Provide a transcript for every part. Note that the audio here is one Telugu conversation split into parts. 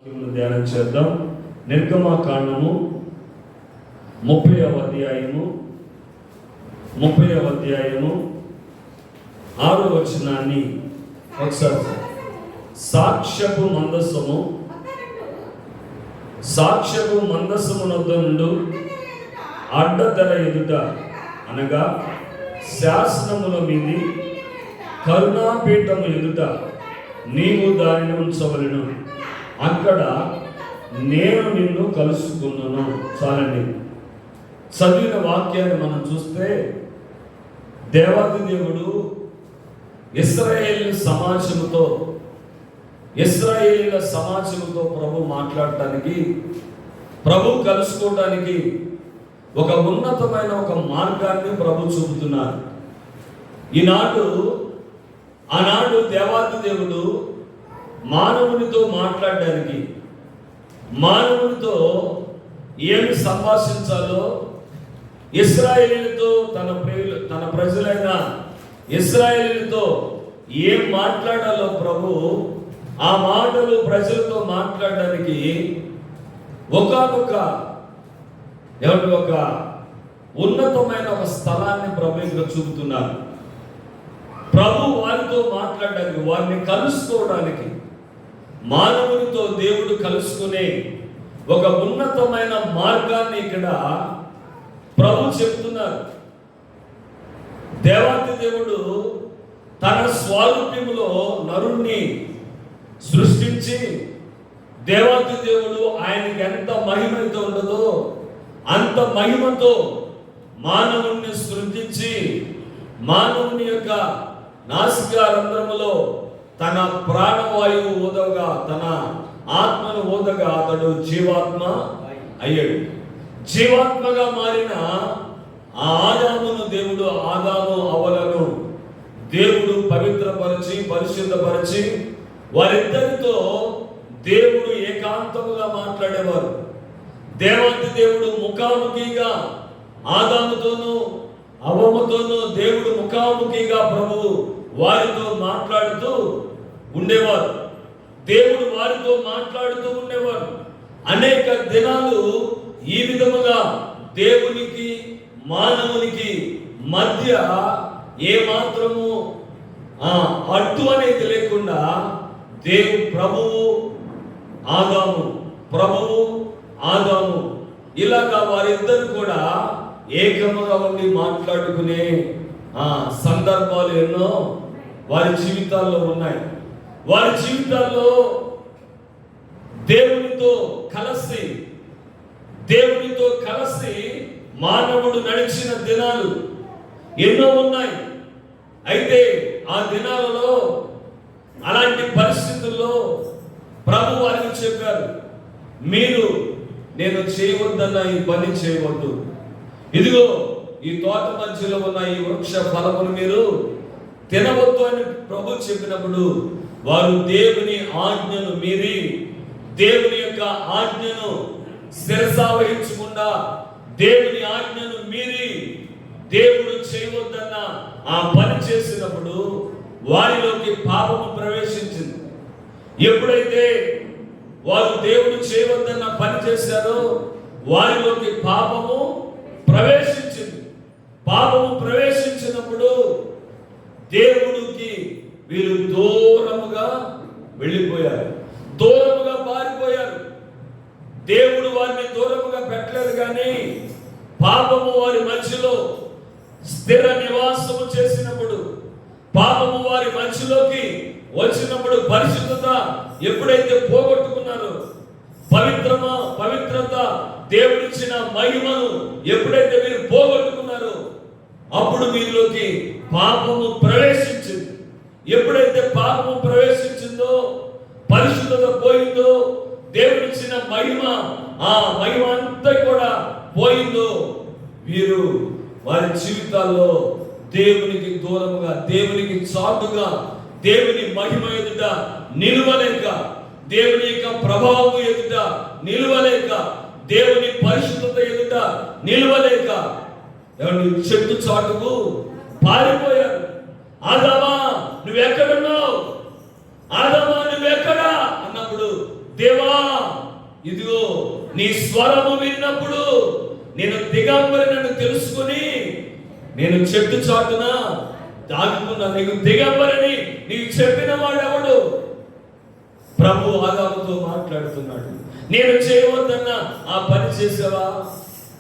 ధ్యానం చేద్దాం. నిర్గమకాండము 30వ అధ్యాయము 6వ వచనాన్ని ఒకసారి. సాక్ష్యపు మందసమునొద్ద నుండి అడ్డతెర ఎదుట అనగా శాసనముల మీది కరుణాపీఠము ఎదుట నీవు దానిని ఉంచవలెను, అక్కడ నేను నిన్ను కలుసుకున్నాను. చాలండి. చదివిన వాక్యాన్ని మనం చూస్తే దేవాది దేవుడు ఇశ్రాయేలు సమాజంతో ప్రభు మాట్లాడటానికి, ప్రభు కలుసుకోవడానికి ఒక ఉన్నతమైన ఒక మార్గాన్ని ప్రభు చూపుతున్నారు. ఆనాడు దేవాది దేవుడు మానవునితో మాట్లాడడానికి, మానవునితో ఏమి సంభాషించాలో, ఇశ్రాయేలీయులతో తన ప్రజలైన ఇశ్రాయేలీయులతో ఏం మాట్లాడాలో ప్రభు ఆ మాటలు ప్రజలతో మాట్లాడడానికి ఒక ఉన్నతమైన ఒక స్థలాన్ని ప్రభు ఇక్కడ చూపుతున్నారు. ప్రభు వారితో మాట్లాడడానికి, వారిని కలుసుకోవడానికి, మానవునితో దేవుడు కలుసుకునే ఒక ఉన్నతమైన మార్గాన్ని ఇక్కడ ప్రభు చెప్తున్నారు. దేవాది దేవుడు తన స్వారూప్యములో నరుణ్ణి సృష్టించి, దేవాది దేవుడు ఆయనకి ఎంత మహిమతో ఉండదో అంత మహిమతో మానవుణ్ణి సృష్టించి, మానవుని యొక్క నాసికారంధ్రములో తన ప్రాణవాయువు ఊదగా, తన ఆత్మను ఊదగా అతడు జీవాత్మ అయ్యాడు. జీవాత్మగా మారిన ఆ ఆదాము అవ్వలను దేవుడు పవిత్రపరిచి, పరిశుద్ధపరిచి వారిద్దరితో దేవుడు ఏకాంతముగా మాట్లాడేవారు. దేవాది దేవుడు ముఖాముఖిగా ఆదాముతోనూ అవ్వతోనూ దేవుడు ముఖాముఖిగా ప్రభు వారితో మాట్లాడుతూ ఉండేవారు. దేవుడు వారితో మాట్లాడుతూ ఉండేవారు. అనేక దినాలు ఈ విధముగా దేవునికి మానవునికి మధ్య ఏ మాత్రము అడ్డు అనేది లేకుండా ప్రభువు ఆదాము ఇలాగా వారిద్దరు కూడా ఏకముగా ఉండి మాట్లాడుకునే సందర్భాలు ఎన్నో వారి జీవితాల్లో ఉన్నాయి. వారి జీవితాల్లో దేవునితో కలిసి మానవుడు నడిచిన దినాలు ఎన్నో ఉన్నాయి. అయితే ఆ దినాలలో అలాంటి పరిస్థితుల్లో ప్రభు వారికి చెప్పారు, నేను చేయవద్దన్న ఈ పని చేయవద్దు. ఇదిగో ఈ తోట మధ్యలో ఉన్న ఈ వృక్ష ఫలమును మీరు తినవద్దు అని ప్రభు చెప్పినప్పుడు వారు దేవుని ఆజ్ఞను మీరి, దేవుని యొక్క ఆజ్ఞను శిరసావహించకుండా, దేవుని ఆజ్ఞను మీరి దేవుడు చేయవద్దన్న ఆ పని చేసినప్పుడు వారిలోకి పాపము ప్రవేశించింది. ఎప్పుడైతే వారు దేవుడు చేయవద్దన్న పని చేశారో వారిలోకి పాపము ప్రవేశించింది. పాపము ప్రవేశించినప్పుడు దేవుడికి వీరు దూరముగా వెళ్ళిపోయారు, దూరముగా పారిపోయారు. దేవుడు వారిని దూరముగా పెట్టలేదు, కానీ పాపము వారి మధ్యలో స్థిర నివాసము చేసినప్పుడు, పాపము వారి మధ్యలోకి వచ్చినప్పుడు, పరిశుద్ధత ఎప్పుడైతే పోగొట్టుకున్నారో, పవిత్రత దేవుడిచ్చిన మహిమను ఎప్పుడైతే మీరు పోగొట్టుకున్నారో అప్పుడు మీలోకి పాపము ప్రవేశించింది. ఎప్పుడైతే పాపము ప్రవేశించిందో, పరిశుద్ధత పోయిందో, దేవుడిచ్చిన మహిమ అంతా కూడా పోయిందో, వీరు వారి జీవితాల్లో దేవునికి దూరముగా, దేవునికి చాటుగా, దేవుని మహిమ ఎదుట నిలువలేక, దేవుని యొక్క ప్రభావం ఎదుట నిలువలేక, దేవుని పరిశుద్ధత ఎదుట నిలువలేక చెట్టు చాటుకు పారిపోయారు. ఆదామా నువ్వెక్కడున్నావు, ఆదామా నువ్వెక్కడా అన్నప్పుడు, దేవా స్వరము విన్నప్పుడు నేను దిగంబరినని తెలుసుకుని నేను చెట్టు చాటున దాగుకున్నా. నీకు దిగంబరని నీకు చెప్పిన వాడెవడు? ప్రభు ఆదాముతో మాట్లాడుతున్నాడు. నేను చేయవద్దన్న ఆ పని చేసావా?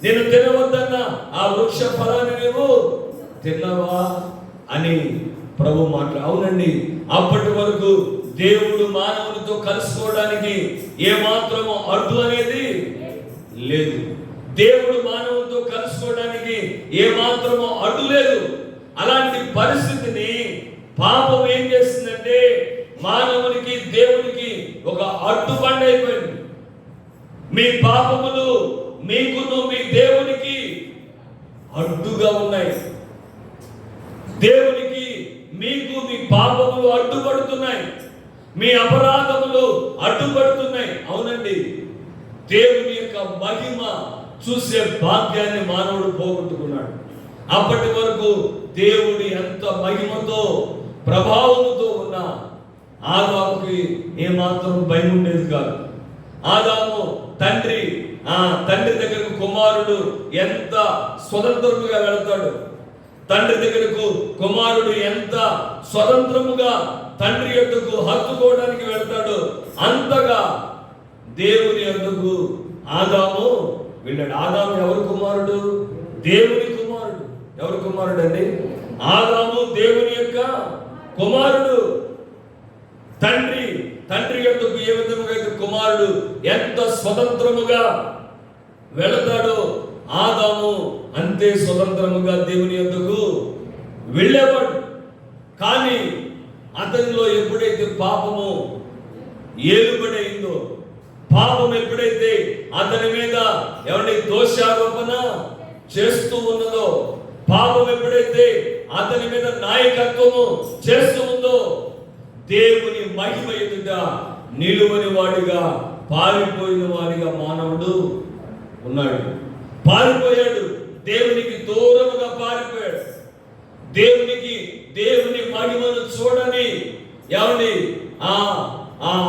నేను తినవద్దన్న ఆ వృక్ష ఫలాన్ని నీవు తిన్నావా అని ప్రభు అవునండి. అప్పటి వరకు దేవుడు మానవునితో కలుసుకోవడానికి ఏమాత్రము అడ్డు అనేది లేదు. దేవుడు మానవునితో కలుసుకోవడానికి ఏమాత్రము అడ్డు లేదు. అలాంటి పరిస్థితిని పాపం ఏం చేస్తుందంటే మానవునికి దేవునికి ఒక అడ్డుబండ అయిపోయింది. మీ పాపములు మీకును మీ దేవునికి అడ్డుగా ఉన్నాయి. దేవునికి మీకు మీ పాపములు అడ్డుపడుతున్నాయి. మీ అపరాధములు అడ్డుపడుతున్నాయి. అవునండి, దేవుని యొక్క మహిమ చూసే భాగ్యాన్ని మానవుడు పోగొట్టుకున్నాడు. అప్పటి వరకు దేవుడి ఎంత మహిమతో ప్రభావంతో ఉన్న ఆదాముకి ఏమాత్రం భయం ఉండేది కాదు. ఆదాము తండ్రి దగ్గరకు కుమారుడు ఎంత స్వతంత్రముగా వెళతాడు, తండ్రి దగ్గరకు కుమారుడు ఎంత స్వతంత్రముగా తండ్రి యొద్దకు హత్తుకోవడానికి వెళ్తాడు, అంతగా దేవుని యొద్దకు ఆదాము వెళ్ళాడు. ఆదాము ఎవరు కుమారుడు? దేవుని కుమారుడు. ఎవరు కుమారుడు అండి? ఆదాము దేవుని యొక్క కుమారుడు. తండ్రి యొద్దకు ఏ విధముగా అయితే కుమారుడు ఎంత స్వతంత్రముగా వెళతాడో ఆదాము అంతే స్వతంత్రముగా దేవుని యొద్దకు వెళ్ళేవాడు. కానీ అతనిలో ఎప్పుడైతే పాపము ఏలుబడైందో, పాపం ఎప్పుడైతే అతని మీద ఎవరి దోషారోపణ చేస్తూ ఉన్నదో, పాపం ఎప్పుడైతే అతని మీద నాయకత్వము చేస్తూ ఉందో, దేవుని మహిమ ఎదుట నిలువని వాడిగా పారిపోయిన వాడిగా మానవుడు ఉన్నాడు. పారిపోయాడు, దేవునికి దూరముగా పారిపోయాడు. దేవుని మహిమను చూడని ఎవరి ఆ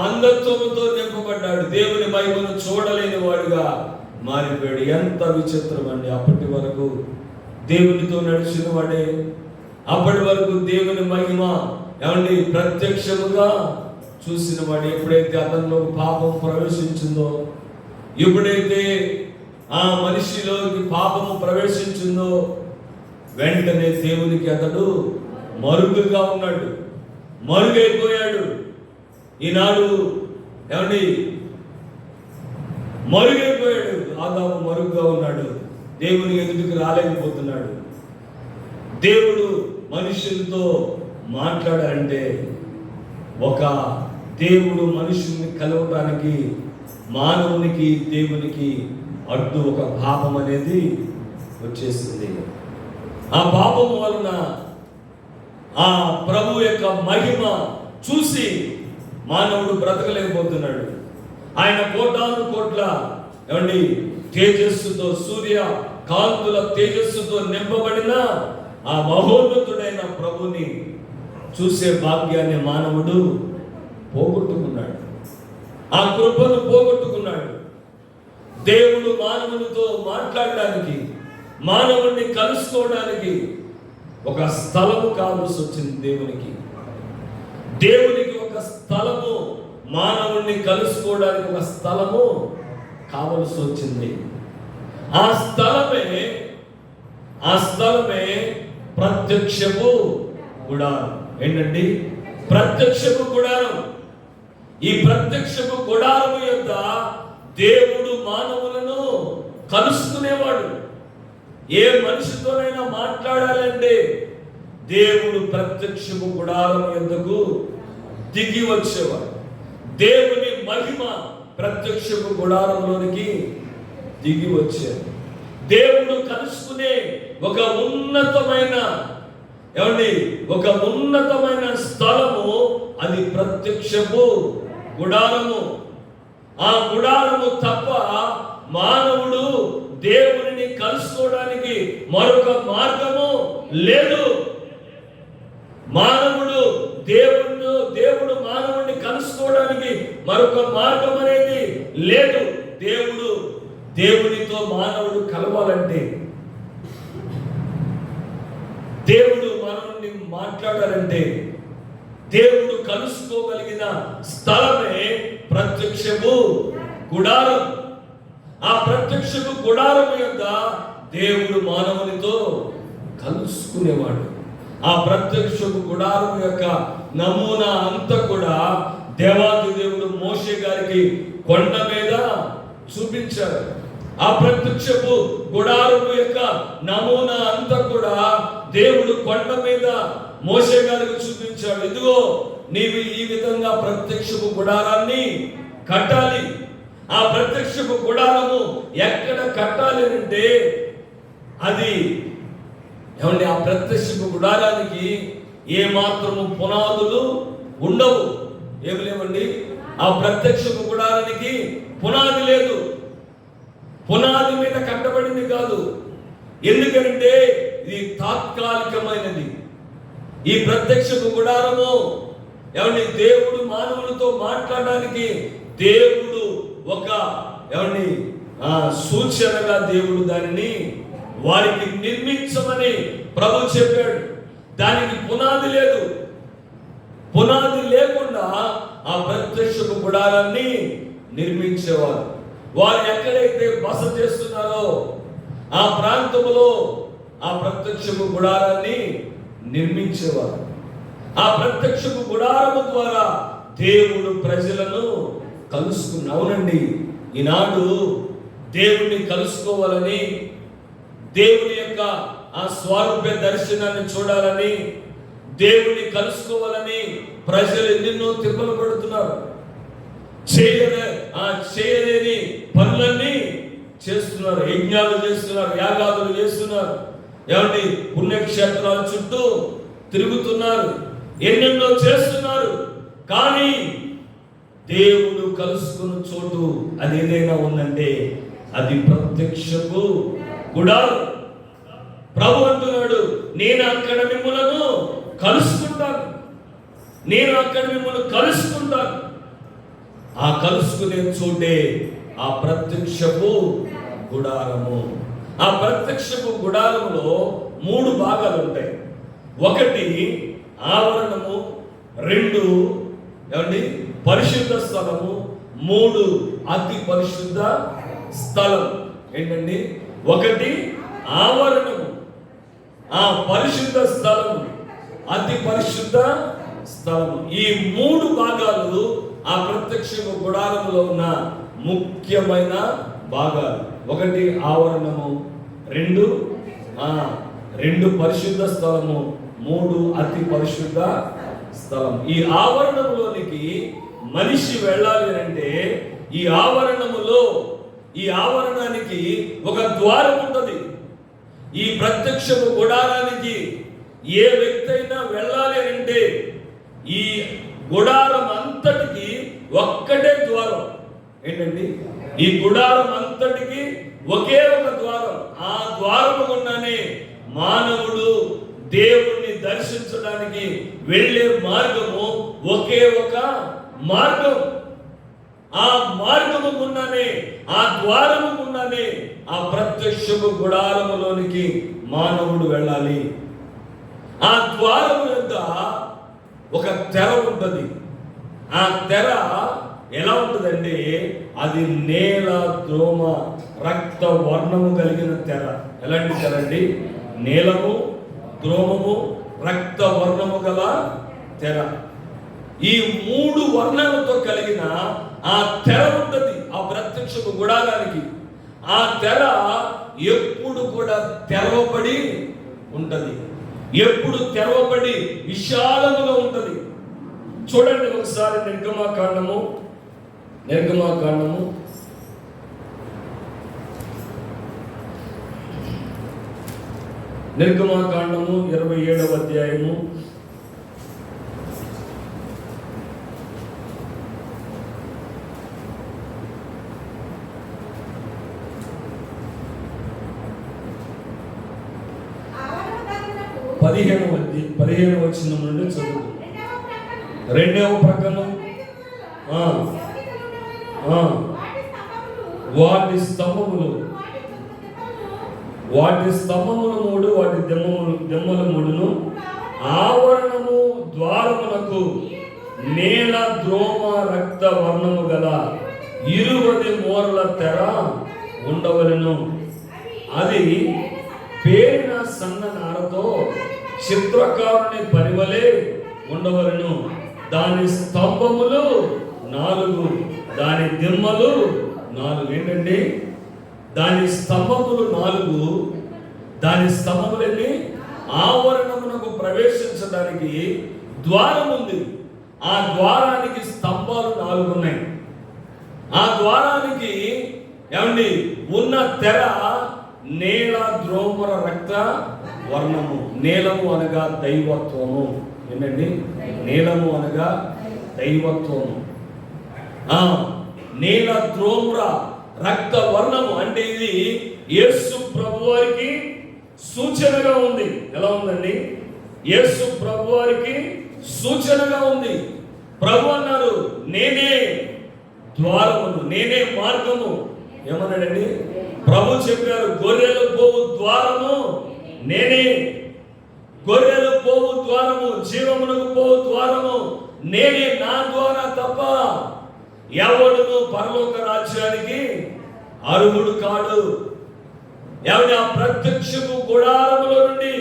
అంధత్వముతో నింపబడ్డాడు. దేవుని మహిమను చూడలేని వాడుగా మారిపోయాడు. ఎంత విచిత్రం అండి! అప్పటి వరకు దేవునితో నడిచిన వాడే, అప్పటి వరకు దేవుని మహిమ ప్రత్యక్షముగా చూసిన వాడు ఎప్పుడైతే అతనిలో పాపం ప్రవేశించిందో, ఎప్పుడైతే ఆ మనిషిలోకి పాపము ప్రవేశించిందో, వెంటనే దేవునికి అతడు మరుగుగా ఉన్నాడు, మరుగైపోయాడు. ఈనాడు మరుగైపోయాడు. ఆదాము మరుగుగా ఉన్నాడు, దేవుని ఎదుటికి రాలేకపోతున్నాడు. దేవుడు మనుషులతో మాట్లాడాలంటే ఒక దేవుడు మనుషుల్ని కలవటానికి మానవునికి దేవునికి అడ్డు ఒక పాపం అనేది వచ్చేసింది. ఆ పాపం వలన ఆ ప్రభు యొక్క మహిమ చూసి మానవుడు బ్రతకలేకపోతున్నాడు. ఆయన కోటాను కోట్ల తేజస్సుతో, సూర్య కాంతుల తేజస్సుతో నింపబడిన ఆ మహోన్నతుడైన ప్రభుని చూసే భాగ్యాన్ని మానవుడు పోగొట్టుకున్నాడు. ఆ కృపను పోగొట్టుకున్నాడు. దేవుడు మానవునితో మాట్లాడడానికి, మానవుణ్ణి కలుసుకోవడానికి ఒక స్థలము కావాల్సి వచ్చింది. దేవునికి ఒక స్థలము, మానవుణ్ణి కలుసుకోవడానికి ఒక స్థలము కావలసి వచ్చింది. ఆ స్థలమే ప్రత్యక్షపు గుడారం. ఏంటండి? ప్రత్యక్షపు గుడారం. ఈ ప్రత్యక్షపు గుడారము యొక్క దేవుడు మానవులను కలుసుకునేవాడు. ఏ మనిషితోనైనా మాట్లాడాలంటే దేవుడు ప్రత్యక్షపు గుడారం ఎందుకు దిగి వచ్చేవాడు. దేవుని మహిమ ప్రత్యక్షపు గుడారంలోనికి దిగి వచ్చాడు. దేవుడు కలుసుకునే ఒక ఉన్నతమైన స్థలము, అది ప్రత్యక్షపు గుడారము. ఆ గుడారము తప్ప మానవుడు దేవుని కలుసుకోవడానికి మరొక మార్గము లేదు. దేవుడు మానవుడిని కలుసుకోవడానికి మరొక మార్గం అనేది లేదు. దేవుడు దేవునితో మానవుడు కలవాలంటే, దేవుడు మనల్ని మాట్లాడాలంటే, దేవుడు కలుసుకోగలిగిన స్థలమే ప్రత్యక్షపు గుడారం. ఆ ప్రత్యక్షపు గుడారం యొక్క దేవుడు మానవునితో కలుసుకునేవాడు. ఆ ప్రత్యక్షపు గుడారం యొక్క నమూనా అంతా కూడా దేవాది దేవుడు మోషే గారికి కొండ మీద చూపించారు. ఆ ప్రత్యక్షపు గుడారము యొక్క నమూనా అంతా కూడా దేవుడు కొండ మీద మోషే గారికి చూపించాడు. ఇదిగో నీవు ఈ విధంగా ప్రత్యక్షపు గుడారాన్ని కట్టాలి. ఆ ప్రత్యక్షపు గుడారము ఎక్కడ కట్టాలి అంటే, అది ఏమండి, ఆ ప్రత్యక్షపు గుడారానికి ఏ మాత్రము పునాదులు ఉండవు. ఏమి లేవండి, ఆ ప్రత్యక్షపు గుడారానికి పునాది లేదు. పునాది మీద కట్టబడింది కాదు. ఎందుకంటే ఇది తాత్కాలికమైనది. ఈ ప్రత్యక్షపు గుడారము ఏమండి, దేవుడు మానవులతో మాట్లాడడానికి దేవుడు ఒక ఏమండి సూచనగా దేవుడు దానిని వారికి నిర్మించమని ప్రభు చెప్పాడు. దానికి పునాది లేదు. పునాది లేకుండా ఆ ప్రత్యక్షపు గుడారాన్ని నిర్మించేవారు. వారు ఎక్కడైతే బస చేస్తున్నారో ఆ ప్రాంతంలో ఆ ప్రత్యక్షపు గుడారాన్ని నిర్మించేవారు. ఆ ప్రత్యక్షపు గుడారము ద్వారా దేవుడు ప్రజలను కలుసుకున్న. అవునండి, ఈనాడు దేవుణ్ణి కలుసుకోవాలని, దేవుని యొక్క ఆ స్వరూప దర్శనాన్ని చూడాలని, దేవుణ్ణి కలుసుకోవాలని ప్రజలు ఎన్నెన్నో తిప్పలు పడుతున్నారు. చేయలేని పనులన్నీ చేస్తున్నారు. యజ్ఞాలు చేస్తున్నారు, యాగాదులు చేస్తున్నారు, ఏమండి పుణ్యక్షేత్రాల చుట్టూ తిరుగుతున్నారు, ఎన్నెన్నో చేస్తున్నారు. కానీ దేవుడు కలుసుకున్న చోటు అది ఏదైనా ఉందంటే అది ప్రత్యక్షపు గుడారం. ప్రభు అంటున్నాడు, నేను అక్కడ మిమ్మలను కలుసుకుంటాను, నేను అక్కడ మిమ్మల్ని కలుసుకుంటాను. ఆ కలుసుకునే చోటే ఆ ప్రత్యక్షపు గుడారము. ఆ ప్రత్యక్షపు గుడారములో 3 భాగాలు ఉంటాయి. 1 ఆవరణము, 2 ఏమండి పరిశుద్ధ స్థలము, 3 అతి పరిశుద్ధ స్థలం. ఏంటండి? 1 ఆవరణము, ఆ పరిశుద్ధ స్థలము, అతి పరిశుద్ధ స్థలము. ఈ 3 భాగాలు ఆ ప్రత్యక్ష గుడారములో ఉన్న ముఖ్యమైన భాగాలు. 1 ఆవరణము, 2 పరిశుద్ధ స్థలము, 3 అతి పరిశుద్ధ స్థలం. ఈ ఆవరణంలోనికి మనిషి వెళ్ళాలి అంటే ఈ ఆవరణానికి ఒక ద్వారం ఉంటుంది. ఈ ప్రత్యక్షపు గుడారానికి ఏ వ్యక్తి అయినా వెళ్ళాలి అంటే ఈ గుడారం అంతటికి ఒక్కటే ద్వారం. ఏంటండి? ఈ గుడారం అంతటికి ఒకే ఒక ద్వారం. ఆ ద్వారము గుండానే మానవుడు దేవుణ్ణి దర్శించడానికి వెళ్ళే మార్గము ఒకే ఒక మార్గం. ఆ మార్గము గుండానే, ఆ ద్వారము గుండానే ఆ ప్రత్యక్షపు గుడారములోనికి మానవుడు వెళ్ళాలి. ఆ ద్వారము యొక్క ఒక తెర ఉంటుంది. ఆ తెర ఎలా ఉంటుందంటే అది నేల ద్రోమ రక్త వర్ణము కలిగిన తెర. ఎలాంటి తెర అండి? నీలము, ద్రోమము, రక్త వర్ణము గల తెర. ఈ 3 వర్ణాలతో కలిగిన ఆ తెర ఉంటుంది ఆ ప్రత్యక్షపు గుడారానికి. ఆ తెర ఎప్పుడు కూడా తెరవబడి ఉంటది. ఎప్పుడు తెరవబడి విశాలముగా ఉంటది. చూడండి ఒకసారి నిర్గమాకాండము 27వ అధ్యాయము 15వ వచనం నుండి చదువు. 2వ ప్రక్కన వాటి స్తంభములు 3, వాటి దెమ్మలు 3ను ఆవరణము ద్వారమునకు నీల ద్రోమ రక్త వర్ణము గల 20 మూరల తెర ఉండవలెను. అది పేరిన సన్న నారతో చిత్రకారుని పనివలే ఉండవలెను. దాని స్తంభములు 4, దాని దిమ్మలు 4. ఏంటండి? దాని స్తంభములు 4, దాని స్తంభములన్నీ ఆవరణమునకు ప్రవేశించడానికి ద్వారం ఉంది. ఆ ద్వారానికి స్తంభాలు 4 ఉన్నాయి. ఆ ద్వారానికి ఏమండి ఉన్న తెర నీల ద్రోమర రక్త వర్ణము. నీలము అనగా దైవత్వము. ఏంటండి? నీలము అనగా దైవత్వము. నీల ద్రోమ్ర రక్త వర్ణము అంటే ఇది యేసు ప్రభువారికి సూచనగా ఉంది. ఎలా ఉందండి? యేసు ప్రభువారికి సూచనగా ఉంది. ప్రభు అన్నారు, నేనే ద్వారమును, నేనే మార్గము. ఏమన్నాడండి? ప్రభు చెప్పారు, గొర్రెలు పోవు ద్వారము నేనే. గొర్రెలు పోవు ద్వారము, జీవమునకు పోవు ద్వారము నేనే. నా ద్వారా తప్ప ఎవడును పరలోక రాజ్యానికి అర్హుడు కాడు. ఎవరి ఆ ప్రత్యక్షపు గుడారములో నుండి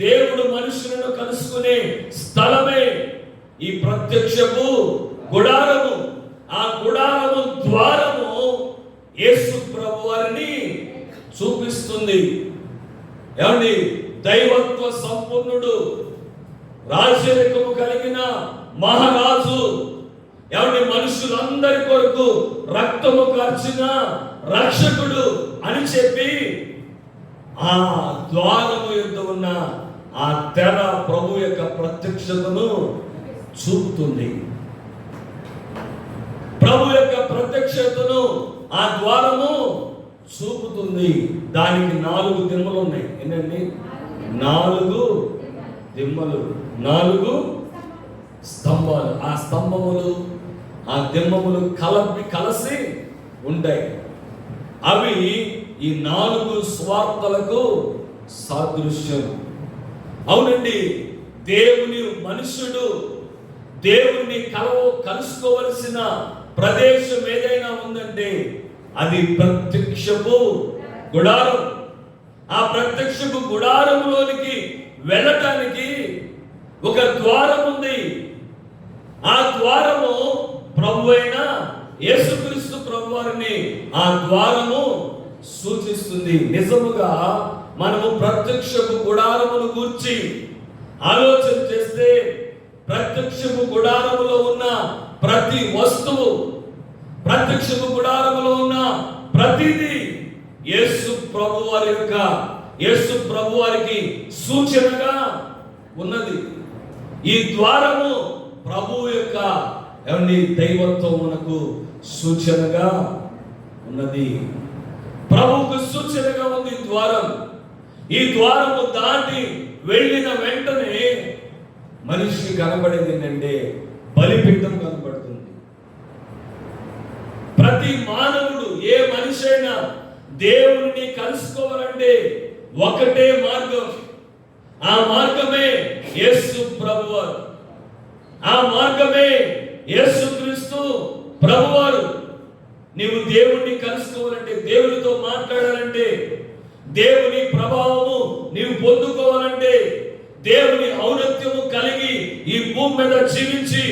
దేవుడు మనుషులను కలుసుకునే స్థలమే ఈ ప్రత్యక్షపు గుడారము. ఆ గుడారము ద్వారము యేసు ప్రభువారిని చూపిస్తుంది. ఏమండి? దైవత్వ సంపూర్ణుడు, రాజరికము కలిగిన మహారాజు, ఏమండి మనుషులందరి కొరకు రక్తము కార్చిన రక్షకుడు అని చెప్పి ఆ ద్వారము యొద్ద ఉన్న ఆ తెర ప్రభు యొక్క ప్రత్యక్షతను చూపుతుంది. ప్రభు యొక్క ప్రత్యక్షతను ఆ ద్వారము చూపుతుంది. దానికి 4 దిమ్మలు ఉన్నాయి. ఏంటండి? 4 దిమ్మలు, 4 స్తంభాలు. ఆ స్తంభములు ఆ దిమ్మములు కలిసి ఉంటాయి. అవి ఈ 4 స్వార్థలకు సాదృశ్యం. అవునండి, దేవుని మనుష్యుడు దేవుణ్ణి కలుసుకోవలసిన ప్రదేశం ఏదైనా ఉందంటే అది ప్రత్యక్షపు గుడారం. ఆ ప్రత్యక్షపు గుడారంలోనికి వెళ్ళటానికి ఒక ద్వారం ఉంది. ఆ ద్వారము ప్రభువైన యేసుక్రీస్తు ప్రభువారిని ఆ ద్వారము సూచిస్తుంది. నిజముగా మనము ప్రత్యక్షపు గుడారమును గూర్చి ఆలోచన చేస్తే ప్రత్యక్షపు గుడారములో ఉన్న ప్రతి వస్తువు, ప్రత్యక్షపు గుడారములో ఉన్న ప్రతిదీ యేసు ప్రభువారికి సూచనగా ఉన్నది. ఈ ద్వారము ప్రభు యొక్క దైవత్వమునకు సూచనగా ఉన్నది. ప్రభువుకు సూచనగా ఉంది ద్వారం. ఈ ద్వారము దాటి వెళ్ళిన వెంటనే మనిషికి కనబడేది ఏంటంటే బలిపీఠం కనబడుతుంది. ప్రతి మానవుడు, ఏ మనిషి అయినా దేవుణ్ణి కలుసుకోవాలంటే ఒకటే మార్గం. ఆ మార్గమే యేసు ప్రభువారు. ఆ మార్గమే యేసుక్రీస్తు ప్రభువారు. నీవు దేవుణ్ణి కలుసుకోవాలంటే, దేవునితో మాట్లాడాలంటే, దేవుని ప్రభావము నీవు పొందుకోవాలంటే, దేవుని ఔన్నత్యము కలిగి ఈ భూమి మీద జీవించి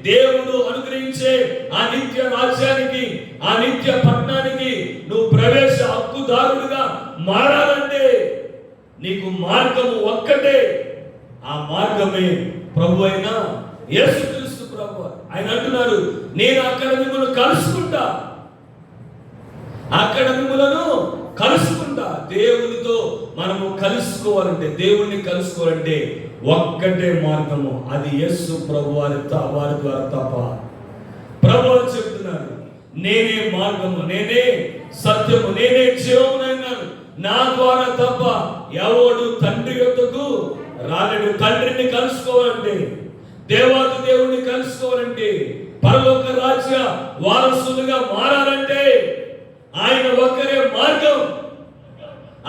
దేవుడు అనుగ్రహించే ఆ నిత్య రాజ్యానికి, ఆ నిత్య పట్టణానికి నువ్వు ప్రవేశ హక్కుదారుడుగా మారాలంటే నీకు మార్గము ఒక్కటే. ఆ మార్గమే ప్రభు అయిన యేసుక్రీస్తు ప్రభు. ఆయన అంటున్నారు, నేను అక్కడ మిమ్మల్ని కలుసుకుంటా, అక్కడ మిమ్మలను కలుసుకుంటా. దేవునితో మనము కలుసుకోవాలంటే, దేవుణ్ణి కలుసుకోవాలంటే ఒక్కటే మార్గము, అది యేసు ప్రభు వారి ద్వారా తప్ప. ప్రభు చెప్తున్నారు, నేనే మార్గము, నేనే సత్యము, నేనే జీవమునైనాను, నా ద్వారా తప్ప ఎవడు తండ్రి యొద్దకు రాలేడు. తండ్రిని కలుసుకోవాలంటే, దేవాది దేవుణ్ణి కలుసుకోవాలంటే, పరలోక రాజ్య వారసులుగా మారాలంటే ఆయన ఒక్కరే మార్గం,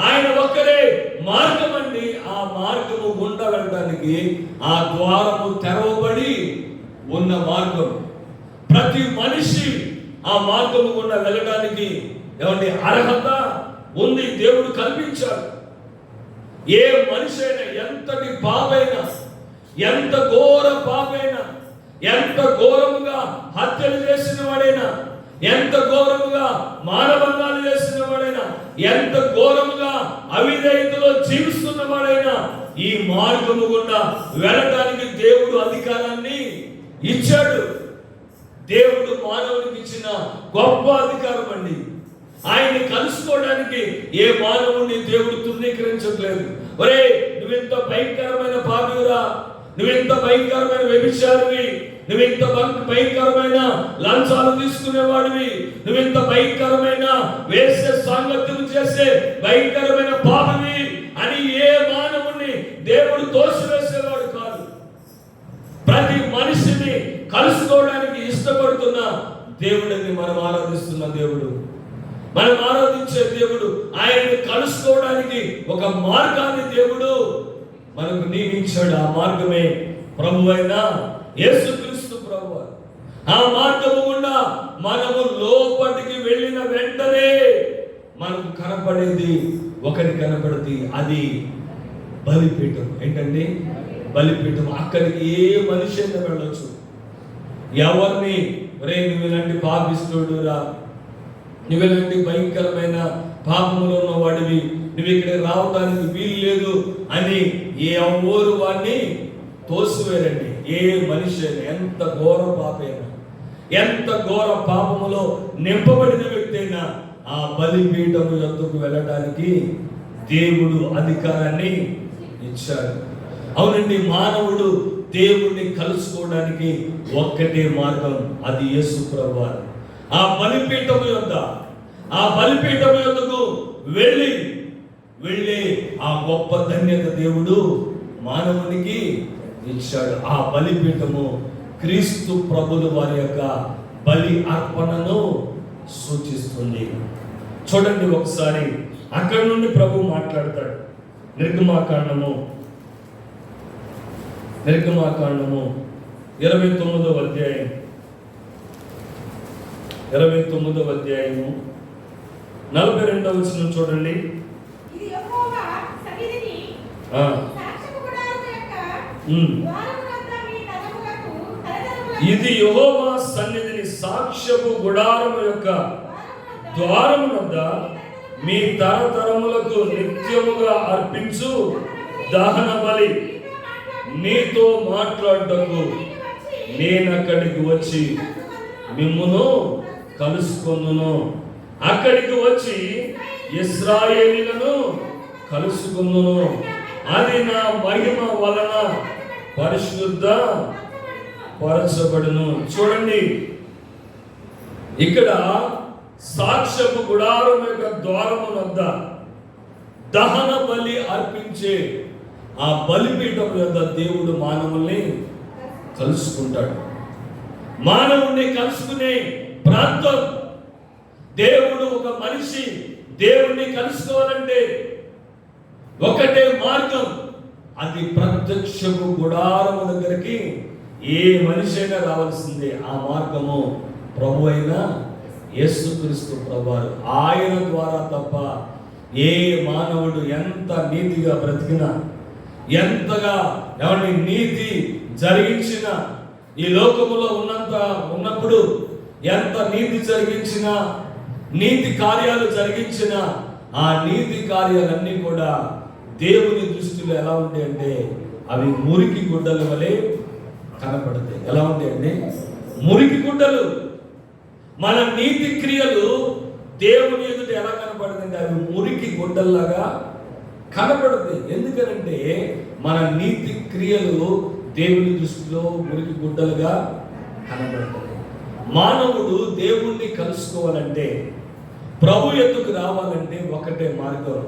ఆయన ఒక్కరే మార్గం అండి. ఆ మార్గము గుండా వెళ్ళడానికి ఆ ద్వారము తెరవబడి ఉన్న మార్గం. ప్రతి మనిషి ఆ మార్గము గుండా వెళ్ళడానికి ఏమండి అర్హత ఉంది, దేవుడు కల్పించాడు. ఏ మనిషి అయినా, ఎంతటి పాపైనా, ఎంత ఘోర పాపైనా, ఎంత ఘోరముగా హత్యలు చేసిన వాడైనా, ఎంత ఘోరముగా మానభంగాలు చేసిన వాడైనా, ఎంత ఘోరముగా అవిధేయతలో జీవిస్తున్న వాడైనా ఈ మార్గము గుండా వెళ్ళడానికి దేవుడు అధికారాన్ని ఇచ్చాడు. దేవుడు మానవునికి ఇచ్చిన గొప్ప అధికారం అండి. ఆయన్ని కలుసుకోవడానికి ఏ మానవుడిని దేవుడు తృణీకరించట్లేదు. ఒరే, నువ్వెంత భయంకరమైన పాపిరా, నువ్వెంత భయంకరమైన వ్యభిచారివి, నువ్వెంత భయంకరమైన లంచాలు తీసుకునేవాడివి, నువ్వెంత భయంకరమైన వేసే సాంగత్యం చేసే భయంకరమైన పాపివి అని ఏ మానవుణ్ణి దేవుడు తోసివేసేవాడు కాదు. ప్రతి మనిషిని కలుసుకోవడానికి ఇష్టపడుతున్న దేవుడిని మనం ఆరాధిస్తున్న దేవుడు, మనం ఆరాధించే దేవుడు, ఆయన్ని కలుసుకోవడానికి ఒక మార్గాన్ని దేవుడు మనకు నియమించాడు. ఆ మార్గమే ప్రభువైన యేసుక్రీస్తు ప్రభువు. ఆ మార్గము గుండా మనము లోపలికి వెళ్ళిన వెంటనే మనకు కనపడేది ఒకటి కనపడుతుంది, అది బలిపీఠం. ఏంటండి? బలిపీఠం. అక్కడికి ఏ మనిషి అయినా వెళ్ళొచ్చు. ఎవరిని రే నువ్వు ఇలాంటి పాపిస్తుడురా, నువ్వు ఇలాంటి భయంకరమైన పాపములో ఉన్న వాడివి, నువ్వు ఇక్కడ రావడానికి వీలు లేదు అని ఎవరు వాడిని తోసివేరండి. ఏ మనిషి అయినా, ఎంత ఘోర పాపైనా, ఎంత ఘోర పాపములో నింపబడిన వ్యక్తి అయినా ఆ బలిపీఠము యొద్దకు వెళ్ళడానికి దేవుడు అధికారాన్ని ఇచ్చాడు. అవునండి, మానవుడు దేవుణ్ణి కలుసుకోవడానికి ఒక్కటే మార్గం, అది యేసు ప్రభువారు. ఆ బలిపీఠము యొద్ద, ఆ బలిపీఠము యొద్దకు వెళ్ళి ఆ గొప్ప ధన్యత దేవుడు మానవునికి ఇచ్చాడు. ఆ బలిపీఠము క్రీస్తు ప్రభుల వారి యొక్క బలి అర్పణను సూచిస్తుంది. చూడండి ఒకసారి, అక్కడి నుండి ప్రభు మాట్లాడతాడు. నిర్గమాకాండము 29వ అధ్యాయం 42వ వచనం చూడండి. ఇది యెహోవా సన్నిధిని సాక్ష్యపు గుడారము యొక్క ద్వారము వద్ద మీ తరతరములకు నిత్యముగా అర్పించు దహన బలి. నీతో మాట్లాడటకు నేనక్కడికి వచ్చి మిమ్మును కలుసుకొనును. అక్కడికి వచ్చి ఇశ్రాయేలీయులను కలుసుకొనును. అది నా మహిమ వలన పరిశుద్ధ పరచబడును. చూడండి, ఇక్కడ సాక్ష్యపు గుడారం యొక్క ద్వారము వద్ద దహన బలి అర్పించే ఆ బలిపీఠం యొక్క దేవుడు మానవుల్ని కలుసుకుంటాడు. మానవుణ్ణి కలుసుకునే ప్రాంతం. దేవుడు, ఒక మనిషి దేవుణ్ణి కలుసుకోవాలంటే ఒకటే మార్గం, అది ప్రత్యక్షపు గుడారము దగ్గరికి ఏ మనిషి అయినా రావాల్సిందే. ఆ మార్గము ప్రభు అయిన యేసుక్రీస్తు ప్రభువారు. ఆయన ద్వారా తప్ప ఏ మానవుడు ఎంత నీతిగా బ్రతికినా, ఎంతగా ఎవరి నీతి జరిగించిన, ఈ లోకములో ఉన్నప్పుడు ఎంత నీతి జరిగించిన, నీతి కార్యాలు జరిగించిన, ఆ నీతి కార్యాలన్నీ కూడా దేవుని దృష్టిలో ఎలా ఉంటాయి అంటే అవి మురికి గుడ్డల వలె కనపడతాయి. ఎలా ఉంటాయి అంటే మురికి గుడ్డలు. మన నీతి క్రియలు దేవుని ఎదుట ఎలా కనపడుతుంది? అవి మురికి గుడ్డల్లాగా కనపడుతుంది. ఎందుకనంటే మన నీతి క్రియలు దేవుని దృష్టిలో మురికి గుడ్డలుగా కనపడతాయి. మానవుడు దేవుణ్ణి కలుసుకోవాలంటే, ప్రభు ఎద్దుకు రావాలంటే ఒకటే మార్గం,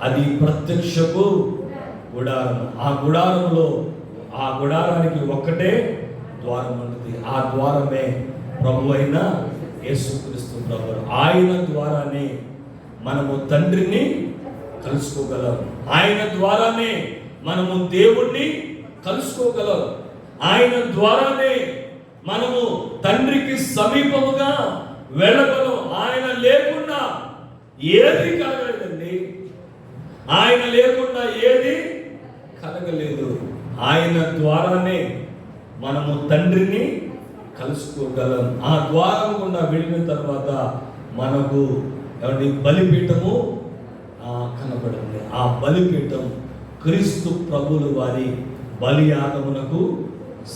అది ప్రత్యక్షపు గుడారం. ఆ గుడారంలో, ఆ గుడారానికి ఒక్కటే ద్వారం ఉంటుంది. ఆ ద్వారమే ప్రభు అయిన యేసుక్రీస్తు ప్రభువు. ఆయన ద్వారానే మనము తండ్రిని కలుసుకోగలం. ఆయన ద్వారానే మనము దేవుణ్ణి కలుసుకోగలం. ఆయన ద్వారానే మనము తండ్రికి సమీపముగా వెళ్ళగలం. ఆయన లేకుండా ఏది కలగలేదండి. ఆయన లేకుండా ఏది కలగలేదు. ఆయన ద్వారానే మనము తండ్రిని కలుసుకోగలం. ఆ ద్వారం గుండా వెళ్ళిన తర్వాత మనకు బలిపీఠము కనబడింది. ఆ బలిపీఠం క్రీస్తు ప్రభువుల వారి బలియాగమునకు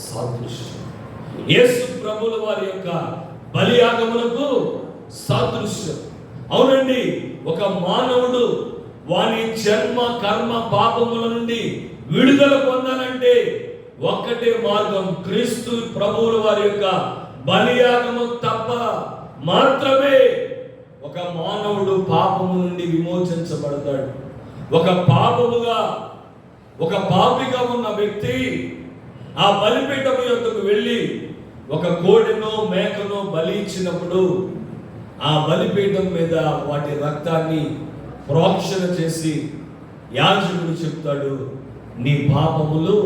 సాదృశ్యం. యేసు ప్రభువుల వారి యొక్క బలియాగమునకు సాదృశ్యం. అవునండి, ఒక మానవుడు వాని జన్మ కర్మ పాపముల నుండి విడుదల పొందాలంటే ఒక్కటే మార్గం, క్రీస్తు ప్రభువుల వారి యొక్క బలియాగము తప్ప మాత్రమే ఒక మానవుడు పాపము నుండి విమోచించబడతాడు. ఒక పాపిగా ఉన్న వ్యక్తి ఆ బలిపీఠము యొద్దకు వెళ్ళి ఒక కోడెనో మేకనో బలి ఇచ్చినప్పుడు ఆ బలిపీఠం మీద వాటి రక్తాన్ని ప్రోక్షణ చేసి యాజకుడు చెప్తాడు, నీ పాపములు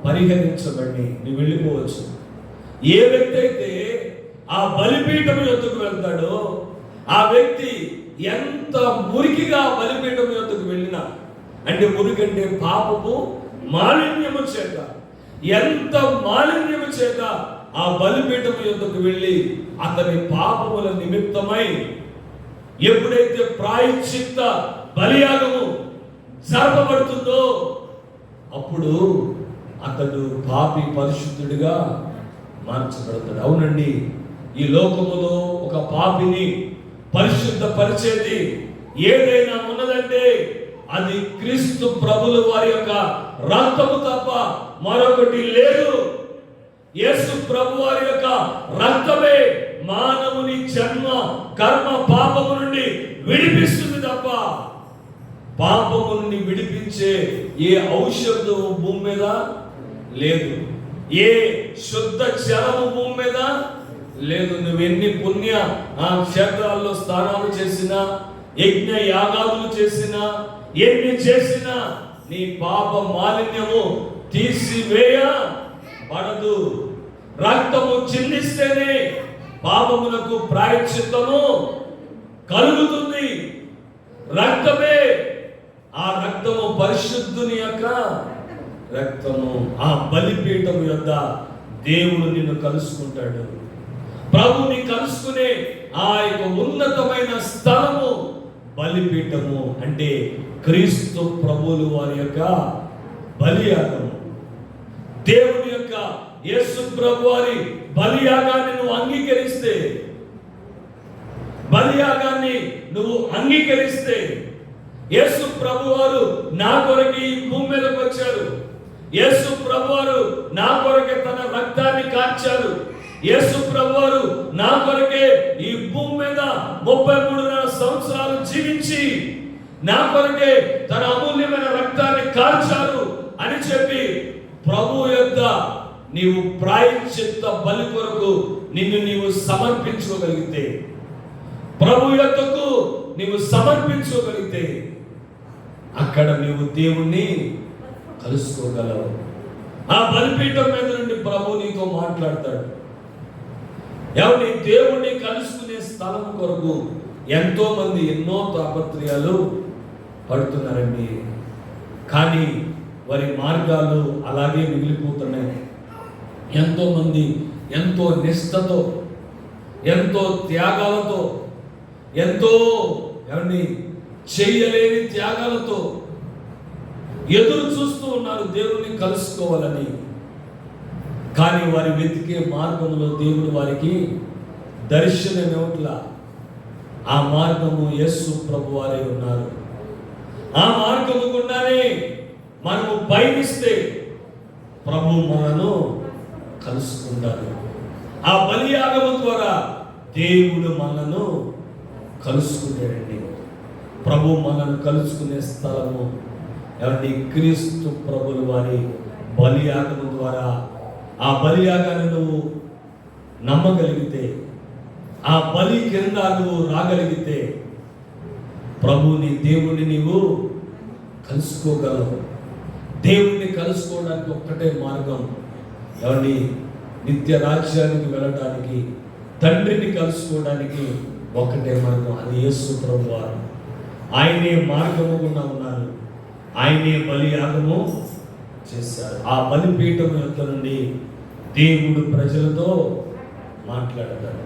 పరిహరించబడి నీ వెళ్ళిపోవచ్చు. ఏ వ్యక్తి అయితే ఆ బలిపీఠం యొద్దకు వెళ్తాడో ఆ వ్యక్తి ఎంత మురికిగా బలిపీఠం యొద్దకు వెళ్ళినా, అంటే మురికంటే పాపము మాలిన్యము చేత, ఎంత మాలిన్యము చేత ఆ బలిపీఠం యొద్దకు వెళ్ళి అతని పాపముల నిమిత్తమై ఎప్పుడైతే ప్రాయశ్చిత్త బలియాగము జరపబడుతుందో అప్పుడు అతడు పాపి పరిశుద్ధుడిగా మార్చబడతాడు. అవునండి, ఈ లోకములో ఒక పాపిని పరిశుద్ధ పరిచేది ఏదైనా ఉన్నదంటే అది క్రీస్తు ప్రభుల వారి యొక్క రక్తము తప్ప మరొకటి లేదు. యేసు ప్రభు వారి యొక్క రక్తమే మానవుని జన్మ కర్మ పాపము నుండి విడిపిస్తుంది తప్ప పాపము నుండి విడిపించే ఏ ఔషధం భూమి మీద లేదు, ఏ శుద్ధ జలము భూమి మీద లేదు. నువ్వు ఎన్ని పుణ్య క్షేత్రాల్లో స్నానాలు చేసినా, యజ్ఞ యాగాదులు చేసినా, ఎన్ని చేసినా నీ పాప మాలిన్యము తీసివేయబడదు. రక్తము చిందిస్తేనే పాపములకు ప్రాయశ్చిత్తము కలుగుతుంది. రక్తమే, ఆ రక్తము పరిశుద్ధుని యొక్క రక్తము. ఆ బలిపీఠము యొద్ద దేవుడు నిన్ను కలుసుకుంటాడు. ప్రభుని కలుసుకునే ఆ యొక్క ఉన్నతమైన స్థలము బలిపీఠము, అంటే క్రీస్తు ప్రభువులు వారి యొక్క బలియాగము. దేవుని యొక్క యేసు ప్రభు వారి బలియాగాన్ని నువ్వు అంగీకరిస్తే, బలియాగాన్ని నువ్వు అంగీకరిస్తే, యేసు ప్రభు వారు నా కొరకు ఈ భూమి మీదకి వచ్చారు, యేసు ప్రభు వారు నా కొరకే తన రక్తాన్ని కార్చారు, యేసు ప్రభు వారు నా కొరకే ఈ భూమి మీద 33 సంవత్సరాలు జీవించి నా కొరకే తన అమూల్యమైన రక్తాన్ని కార్చారు అని చెప్పి ప్రభు యొద్ద నీవు ప్రాయశ్చిత్త బలి కొరకు నిన్ను నీవు సమర్పించుకోగలిగితే, ప్రభు యొద్దకు నీవు సమర్పించుకోగలిగితే అక్కడ నీవు దేవుణ్ణి కలుసుకోగలవు. ఆ బలిపీఠం మీద నుండి ప్రభు నీతో మాట్లాడతాడు. ఎవరి దేవుణ్ణి కలుసుకునే స్థలం కొరకు ఎంతో మంది ఎన్నో తాపత్రయాలు పడుతున్నారండి. కానీ వారి మార్గాలు అలాగే మిగిలిపోతున్నాయి. ఎంతో మంది ఎంతో నిష్ఠతో, ఎంతో త్యాగాలతో, ఎంతో చేయలేని త్యాగాలతో ఎదురు చూస్తూ ఉన్నారు దేవుణ్ణి కలుసుకోవాలని. కానీ వారి వెతికే మార్గంలో దేవుడు వారికి దర్శనమివ్వట్లా. ఆ మార్గము యేసు ప్రభు వారే ఉన్నారు. ఆ మార్గము గుండానే మనము పయనిస్తే ప్రభు మనను కలుసుకుంటారు. ఆ బలియాగము ద్వారా దేవుడు మనను కలుసుకునేయండి. ప్రభు మనను కలుసుకునే స్థలము ఎవరి క్రీస్తు ప్రభుల వారి బలియాగము ద్వారా. ఆ బలియాగాన్ని నువ్వు నమ్మగలిగితే, ఆ బలి కింద నువ్వు రాగలిగితే ప్రభుని, దేవుని నీవు కలుసుకోగలవు. దేవుణ్ణి కలుసుకోవడానికి ఒక్కటే మార్గం. ఎవరిని? నిత్య రాజ్యానికి వెళ్ళడానికి, తండ్రిని కలుసుకోవడానికి ఒక్కటే మార్గం. అది యేసు ప్రభువారు. ఆయనే మార్గము గుండా ఉన్నారు. ఆయనే బలియాగము చేశారు. ఆ బలిపీఠం యొక్క నుండి దేవుడు ప్రజలతో మాట్లాడతాడు.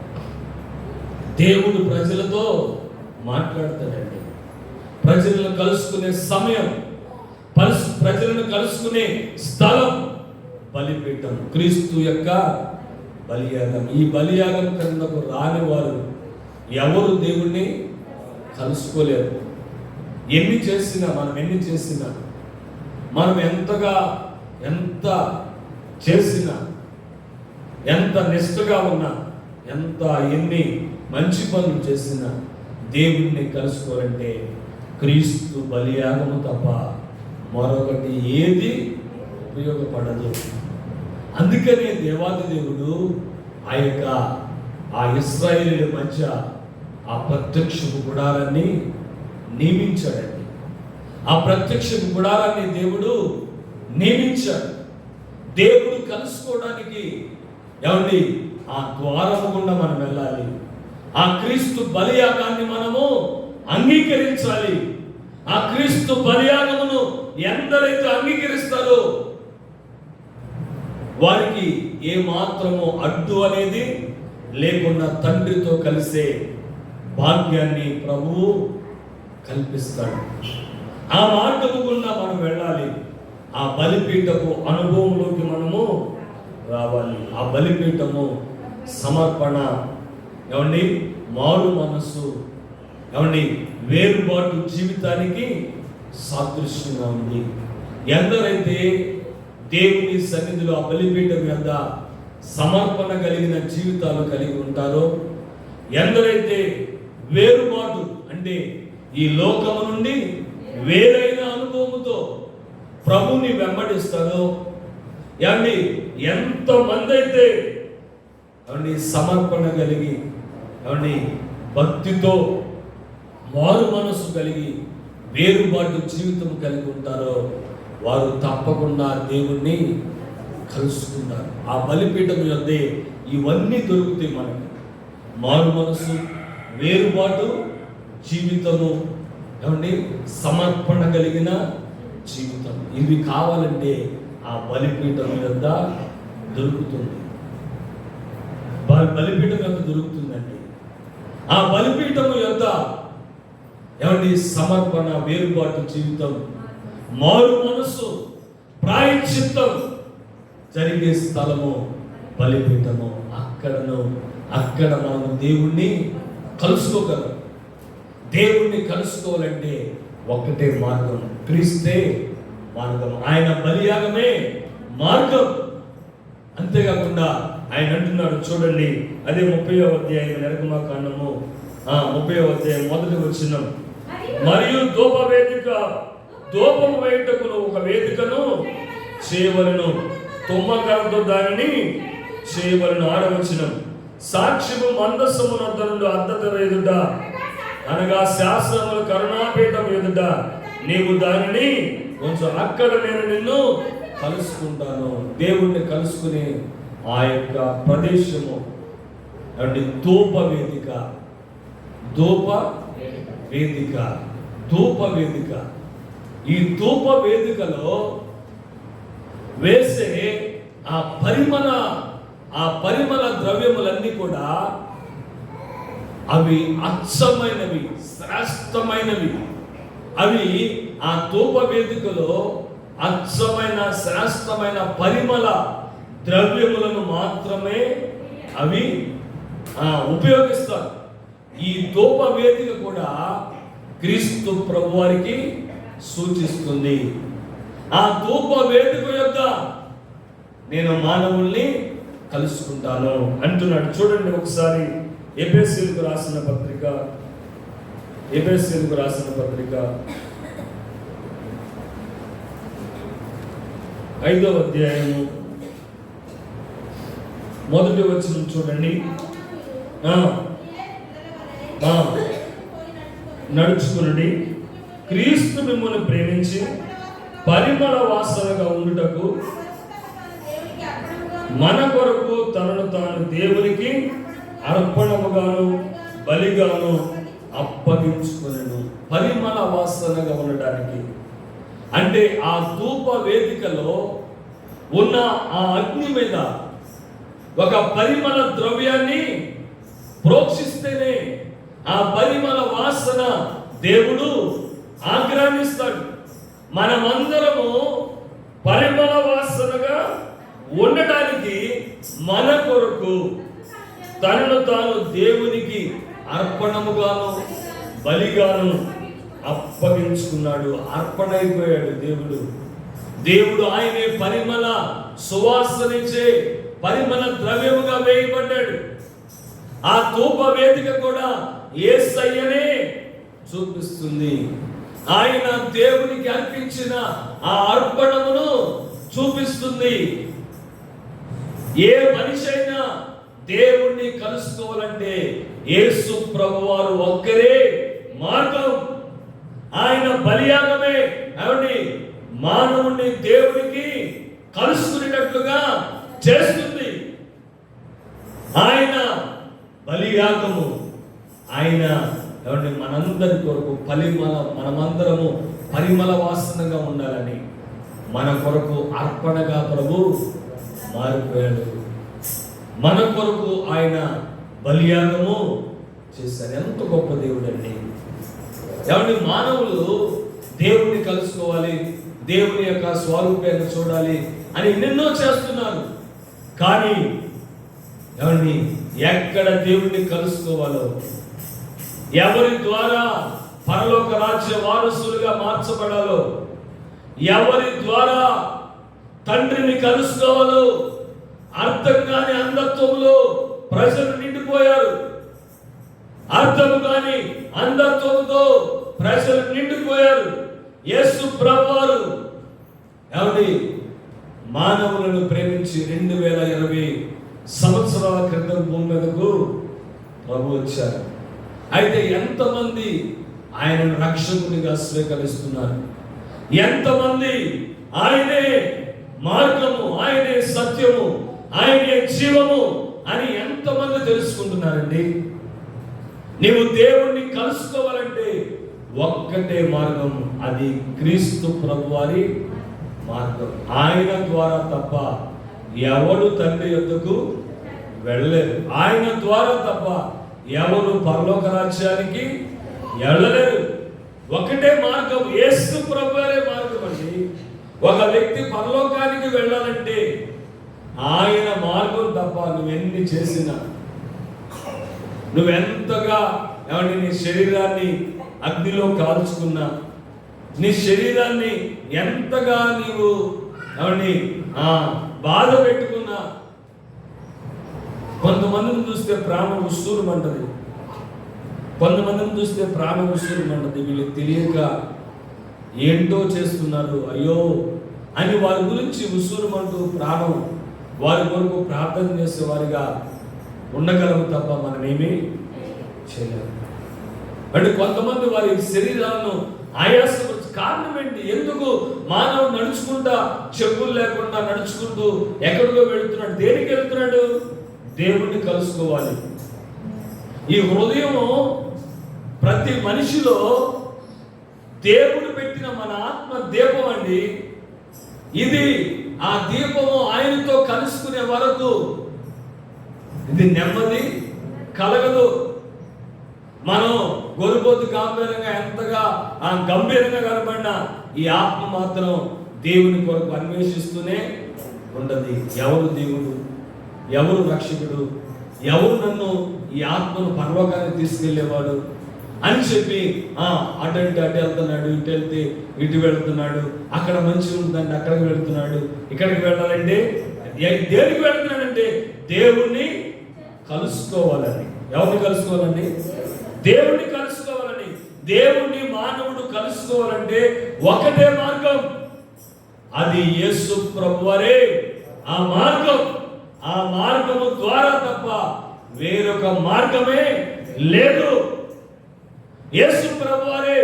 దేవుడు ప్రజలతో మాట్లాడతాడండి. ప్రజలను కలుసుకునే సమయం, ప్రజలను కలుసుకునే స్థలం బలిపీఠం, క్రీస్తు యొక్క బలియాగం. ఈ బలియాగం కిందకు రాని వారు ఎవరు దేవుణ్ణి కలుసుకోలేరు. ఎన్ని చేసినా, మనం ఎంత చేసినా, ఎంత నిష్ఠగా ఉన్నా, ఎన్ని మంచి పనులు చేసినా దేవుణ్ణి కలుసుకోవాలంటే క్రీస్తు బలియాగము తప్ప మరొకటి ఏది ఉపయోగపడదు. అందుకనే దేవాది దేవుడు ఆ ఇశ్రాయేలీయుల మధ్య ఆ ప్రత్యక్షపు గుడారాన్ని నియమించాడండి. ఆ ప్రత్యక్షపు గుడారాన్ని దేవుడు నియమించాడు. దేవుడు కలుసుకోవడానికి ఏమండి ఆ ద్వారము గుండా మనం వెళ్ళాలి. ఆ క్రీస్తు బలియాగాన్ని మనము అంగీకరించాలి. ఆ క్రీస్తు బలియాగమును ఎందరైతే అంగీకరిస్తారో వారికి ఏ మాత్రము అడ్డు అనేది లేకుండా తండ్రితో కలిసే భాగ్యాన్ని ప్రభువు కల్పిస్తాడు. ఆ మార్గము గుండా మనం వెళ్ళాలి. ఆ బలిపీఠపు అనుభవంలోకి మనము రావాలి. ఆ బలిపీఠము సమర్పణ, ఏమండి మారు మనస్సు, ఏమండి వేరుబాటు జీవితానికి సాదృశ్యంగా ఉంది. ఎందరైతే దేవుని సన్నిధిలో ఆ బలిపీఠం మీద సమర్పణ కలిగిన జీవితాలు కలిగి ఉంటారో, ఎందరైతే వేరుబాటు అంటే ఈ లోకము నుండి వేరైన అనుభవముతో ప్రభుని వెంబడిస్తారో, ఏమండి ఎంతమంది అయితే ఏమండి సమర్పణ కలిగి, ఏమండి భక్తితో మారు మనసు కలిగి వేరుబాటు జీవితం కలిగి ఉంటారో వారు తప్పకుండా దేవుణ్ణి కలుసుకుంటారు. ఆ బలిపీఠం యొద్దే ఇవన్నీ దొరుకుతాయి మనకి. మారు మనసు, వేరుబాటు జీవితము, ఏమండి సమర్పణ కలిగిన జీవితం, ఇవి కావాలంటే ఆ బలిపీఠం యొద్ద దొరుకుతుంది. బలిపీఠం యొద్ద దొరుకుతుందండి. ఆ బలిపీఠము యొద్ద ఏమండి సమర్పణ, వేరుబాటు జీవితం, మారు మనసు, ప్రాయశ్చిత్తం జరిగే స్థలము బలిపీఠము. అక్కడ మనం దేవుణ్ణి కలుసుకోగలం. దేవుణ్ణి కలుసుకోవాలంటే ఒక్కటే మార్గం, క్రీస్తే మార్గం. ఆయన బలియాగమే మార్గం. అంతేకాకుండా ఆయన అంటున్నాడు చూడండి, అదే 30వ అధ్యాయం నిర్గమకాండము 30వ అధ్యాయం 1వ వచనం, మరియు ధూపము వేయుటకు ఒక వేదికను చేయవలెను, తుమ్మకరతో దానిని చేయవలెను. 6వ వచనం, సాక్ష్యము మందసమునొద్ద నుండి అద్దె ఎదుట, అనగా శాస్త్రముల కరుణాపీఠం ఎదుట నీవు దానిని కొంచెం అక్కడ నేను నిన్ను కలుసుకుంటాను. దేవుణ్ణి కలుసుకునే ఆ యొక్క ప్రదేశము అంటే ధూప వేదిక. ఈ ధూప వేదికలో వేసే ఆ పరిమళ ద్రవ్యములన్నీ కూడా అవి అచ్చమైనవి, శ్రేష్టమైనవి. అవి ఆ ధూప వేదికలో అచ్చమైన శ్రేష్టమైన పరిమళ ద్రవ్యములను మాత్రమే అవి ఉపయోగిస్తారు. ఈ ధూప వేదిక కూడా క్రీస్తు ప్రభువారికి సూచిస్తుంది. ఆ ధూప వేదిక యొక్క నేను మానవుల్ని కలుసుకుంటాను అంటున్నాడు. చూడండి ఒకసారి ఎఫెసీయులకు రాసిన పత్రిక 5వ అధ్యాయము 1వ వచనం చూడండి. నడుచుకునండి. క్రీస్తు మిమ్మల్ని ప్రేమించి పరిమళ వాసనగా ఉండుటకు మన కొరకు తనను తాను దేవునికి అర్పణముగాను బలిగాను అప్పగించుకునను. పరిమళ వాసనగా ఉండడానికి అంటే ఆ ధూప వేదికలో ఉన్న ఆ అగ్ని మీద ఒక పరిమళ ద్రవ్యాన్ని ప్రోక్షిస్తేనే ఆ పరిమళ వాసన దేవుడు ఆగ్రహిస్తాడు. మనమందరము పరిమళ వాసనగా ఉండటానికి మన కొరకు తనను తాను దేవునికి అర్పణముగాను బలిగాను అప్పగించుకున్నాడు. అర్పణ అయిపోయాడు దేవుడు ఆయనే పరిమళ సువాసనిచ్చే పరిమళ ద్రవ్యముగా వేయబడ్డాడు. ఆ ధూప వేదిక కూడా యేసయ్యనే చూపిస్తుంది. ఆయన దేవునికి అర్పించిన ఆ అర్పణమును చూపిస్తుంది. ఏ మనిషి అయినా దేవుణ్ణి కలుసుకోవాలంటే యేసు ప్రభువారు ఒక్కరే మార్గం. ఆయన బలియాగమే మానవుణ్ణి దేవునికి కలుసుకునేటట్లుగా చేస్తుంది. ఆయన బలియాగము. ఆయన మనందరి కొరకు మనమందరము పరిమళ వాసనగా ఉండాలని మన కొరకు అర్పణగా ప్రభు మారిపోయాడు. మన కొరకు ఆయన బలియాగము చేశారు. ఎంత గొప్ప దేవుడు అండి. మానవులు దేవుణ్ణి కలుసుకోవాలి, దేవుని యొక్క స్వరూపాన్ని చూడాలి అని ఎన్నెన్నో చేస్తున్నారు. కానీ ఎక్కడ దేవుణ్ణి కలుసుకోవాలో, ఎవరి ద్వారా పరలోక రాజ్య వారసులుగా మార్చబడాలో, ఎవరి ద్వారా తండ్రిని కలుసుకోవాలో అర్థం కాని అంధత్వంలో ప్రజలు నిండిపోయారు. అర్థం కాని అంధత్వంతో ప్రజలు నిండిపోయారు. యేసు ప్రభువారు మానవులను ప్రేమించి 2020 సంవత్సరాల క్రితం భూమి మీదకు ప్రభు వచ్చారు. అయితే ఎంతమంది ఆయనను రక్షకునిగా స్వీకరిస్తున్నారు? ఎంతమంది ఆయనే మార్గము, ఆయనే సత్యము, ఆయనే జీవము అని ఎంతమంది తెలుసుకుంటున్నారండి? నీవు దేవుణ్ణి కలుసుకోవాలంటే ఒక్కటే మార్గం, అది క్రీస్తు ప్రభువారి మార్గం. ఆయన ద్వారా తప్ప ఎవరు తండ్రి యొద్దకు వెళ్ళలేరు. ఆయన ద్వారా తప్ప ఎవరు పరలోక రాజ్యానికి వెళ్ళలేరు. ఒకటే మార్గం, యేసు ప్రభువారే మార్గం అండి. ఒక వ్యక్తి పరలోకానికి వెళ్ళాలంటే ఆయన మార్గం తప్ప నువ్వెన్ని చేసినా, నువ్వెంతగా నీ శరీరాన్ని అగ్నిలో కాల్చుకున్నా, నీ శరీరాన్ని ఎంతగా నీవు బాధ పెట్టుకున్నా, కొంతమందిని చూస్తే ప్రాణం ఉస్సూరు మంటది, కొంతమందిని చూస్తే ప్రాణం ఉస్సూరు మంటది. వీళ్ళు తెలియక ఏంటో చేస్తున్నారు, అయ్యో అని వారి గురించి ఉస్సూరుమంటూ ప్రాణం వారి కొరకు ప్రార్థన చేసే వారిగా ఉండగలము తప్ప మనమేమీ చేయలేము. అంటే కొంతమంది వారి శరీరాలను ఆయాసం కారణం ఏంటి? ఎందుకు మానవుడు నడుచుకుంటా చెప్పులు లేకుండా నడుచుకుంటూ ఎక్కడికో వెళుతున్నాడు? దేనికి వెళ్తున్నాడు? దేవుణ్ణి కలుసుకోవాలి. ఈ హృదయం ప్రతి మనిషిలో దేవుడు పెట్టిన మన ఆత్మ దీపం అండి. ఇది ఆ దీపము ఆయనతో కలుసుకునే వరకు ఇది నెమ్మది కలగదు. మనం గొర్రెపోతు గంభీరంగా ఎంతగా గంభీరంగా కనబడినా ఈ ఆత్మ మాత్రం దేవుని కొరకు అన్వేషిస్తూనే ఉండదు. ఎవరు దేవుడు, ఎవరు రక్షకుడు, ఎవరు నన్ను ఈ ఆత్మను పరలోకానికి తీసుకెళ్లేవాడు అని చెప్పి అటంటే అటు వెళ్తున్నాడు, ఇటు వెళ్తే ఇటు వెళ్తున్నాడు, అక్కడ మంచిగా ఉంటుందంటే అక్కడికి వెళ్తున్నాడు, ఇక్కడికి వెళ్ళాలంటే దేనికి వెళ్తున్నాడంటే దేవుణ్ణి కలుసుకోవాలని. ఎవరిని కలుసుకోవాలండి? దేవుణ్ణి కలుసుకోవాలని. దేవుణ్ణి మానవుడు కలుసుకోవాలంటే ఒకటే మార్గం, అది యేసు ప్రభువారే ఆ మార్గం. ఆ మార్గము ద్వారా తప్ప వేరొక మార్గమే లేదు. యేసు ప్రభువారే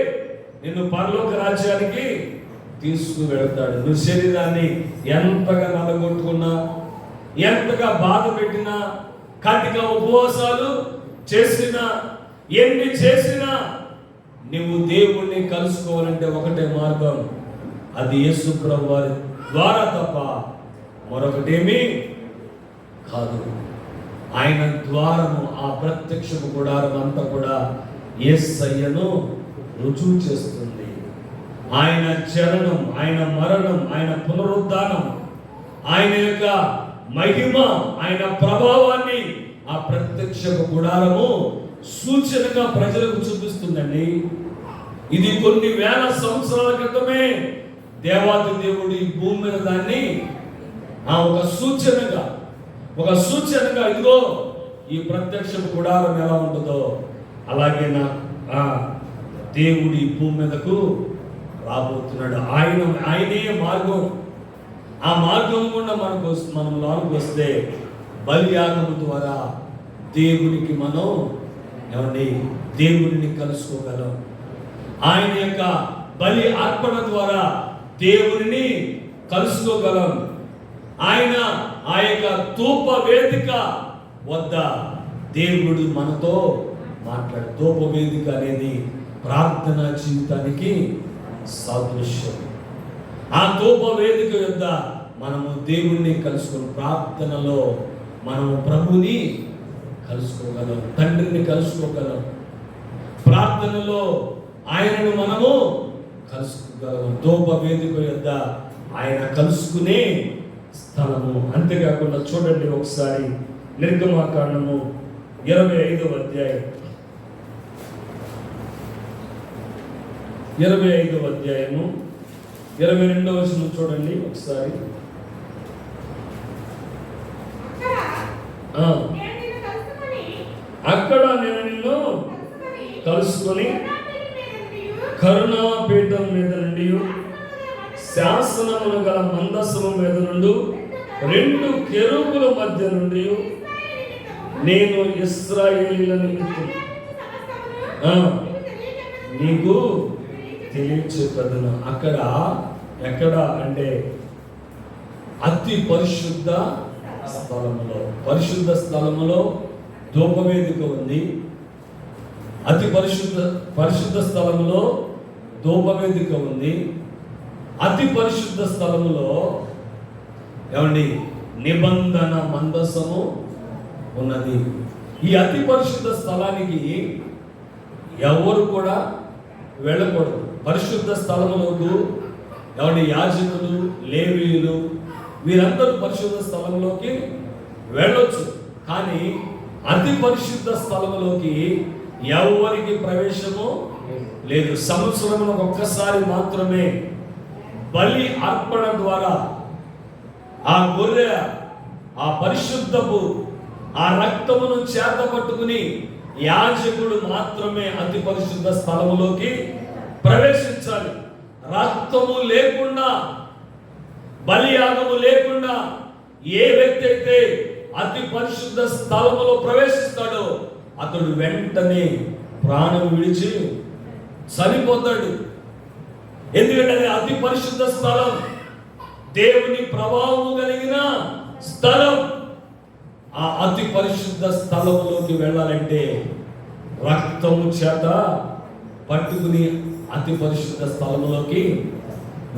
నిన్ను పరలోక రాజ్యానికి తీసుకువెళ్తాడు. నువ్వు శరీరాన్ని ఎంతగా నలగొట్టుకున్నా, ఎంతగా బాధ పెట్టినా, కటిక ఉపవాసాలు చేసినా, ఎన్ని చేసినా నువ్వు దేవుణ్ణి కలుసుకోవాలంటే ఒకటే మార్గం, అది యేసు ప్రభువారి ద్వారా తప్ప మరొకటేమీ కాదు. ఆయన ద్వారము, ఆ ప్రత్యక్షపు గుడారం అంతా కూడా యేసయ్యను రుజువు చేస్తుంది. ఆయన చరణం, ఆయన మరణం, ఆయన పునరుద్ధానం, ఆయన యొక్క మహిమ, ఆయన ప్రభావాన్ని ఆ ప్రత్యక్షపు గుడారము సూచనగా ప్రజలకు చూపిస్తుందండి. ఇది కొన్ని వేల సంవత్సరాల క్రితమే దేవాది దేవుడు ఈ భూమి మీద దాన్ని ఒక సూచనగా ఇదిగో ఈ ప్రత్యక్ష గుడారం ఎలా ఉంటుందో అలాగే దేవుడు ఈ భూమి మీదకు రాబోతున్నాడు. ఆయనే మార్గం. ఆ మార్గం గుండా మనం లోనికి వస్తే బలియాగము ద్వారా దేవునికి మనం దేవుడిని కలుసుకోగలం. ఆయన యొక్క బలి అర్పణ ద్వారా దేవుడిని కలుసుకోగలం. ఆయన ఆ యొక్క ధూప వేదిక వద్ద దేవుడు మనతో మాట్లాడు. ధూప వేదిక అనేది ప్రార్థనా జీవితానికి సాదృశ్యం. ఆ ధూప వేదిక వద్ద మనము దేవుణ్ణి కలుసుకుని ప్రార్థనలో మనము ప్రభుని కలుసుకోగలం, తండ్రిని కలుసుకోగలం. ప్రార్థనలో ఆయనను మనము కలుసుకోగలం. ధూప వేదిక వద్ద ఆయన కలుసుకునే స్థలము. అంతేకాకుండా చూడండి ఒకసారి నిర్గమాకాండము 25వ అధ్యాయం 22వ అధ్యాయము 22వ వచనం చూడండి ఒకసారి. అక్కడ నేను నిన్ను కలుసుకొని కరుణాపీఠం మీద నుండి శాసనములు గల మందసము మీద నుండి 2 కెరూబుల మధ్య నుండి నేను ఇశ్రాయేలీయుల నిమిత్తం నీకు తెలియచెప్పదును. అక్కడ ఎక్కడ అంటే అతి పరిశుద్ధ స్థలములో ధూపవేదిక ఉంది. అతి పరిశుద్ధ స్థలములో ధూపవేదిక ఉంది. అతి పరిశుద్ధ స్థలములో నిబంధన మందసము ఉన్నది. ఈ అతి పరిశుద్ధ స్థలానికి ఎవరు కూడా వెళ్ళకూడదు. పరిశుద్ధ స్థలములకు యాజకులు, లేవీయులు వీరందరూ పరిశుద్ధ స్థలంలోకి వెళ్ళొచ్చు. కానీ అతి పరిశుద్ధ స్థలములోకి ఎవరికి ప్రవేశము లేదు. సంవత్సరంలో ఒక్కసారి మాత్రమే బలి అర్పణ ద్వారా ఆ గొర్రె ఆ పరిశుద్ధపు ఆ రక్తమును చేత పట్టుకుని యాజకుడు మాత్రమే అతి పరిశుద్ధ స్థలములోకి ప్రవేశించాలి. రక్తము లేకుండా, బలియాగము లేకుండా ఏ వ్యక్తి అయితే అతి పరిశుద్ధ స్థలములో ప్రవేశిస్తాడో అతడు వెంటనే ప్రాణం విడిచి చనిపోతాడు. ఎందుకంటే అది అతి పరిశుద్ధ స్థలం, దేవుని ప్రభావము కలిగిన స్థలం. ఆ అతి పరిశుద్ధ స్థలములోకి వెళ్ళాలంటే రక్తము చేత పట్టుకుని అతి పరిశుద్ధ స్థలములోకి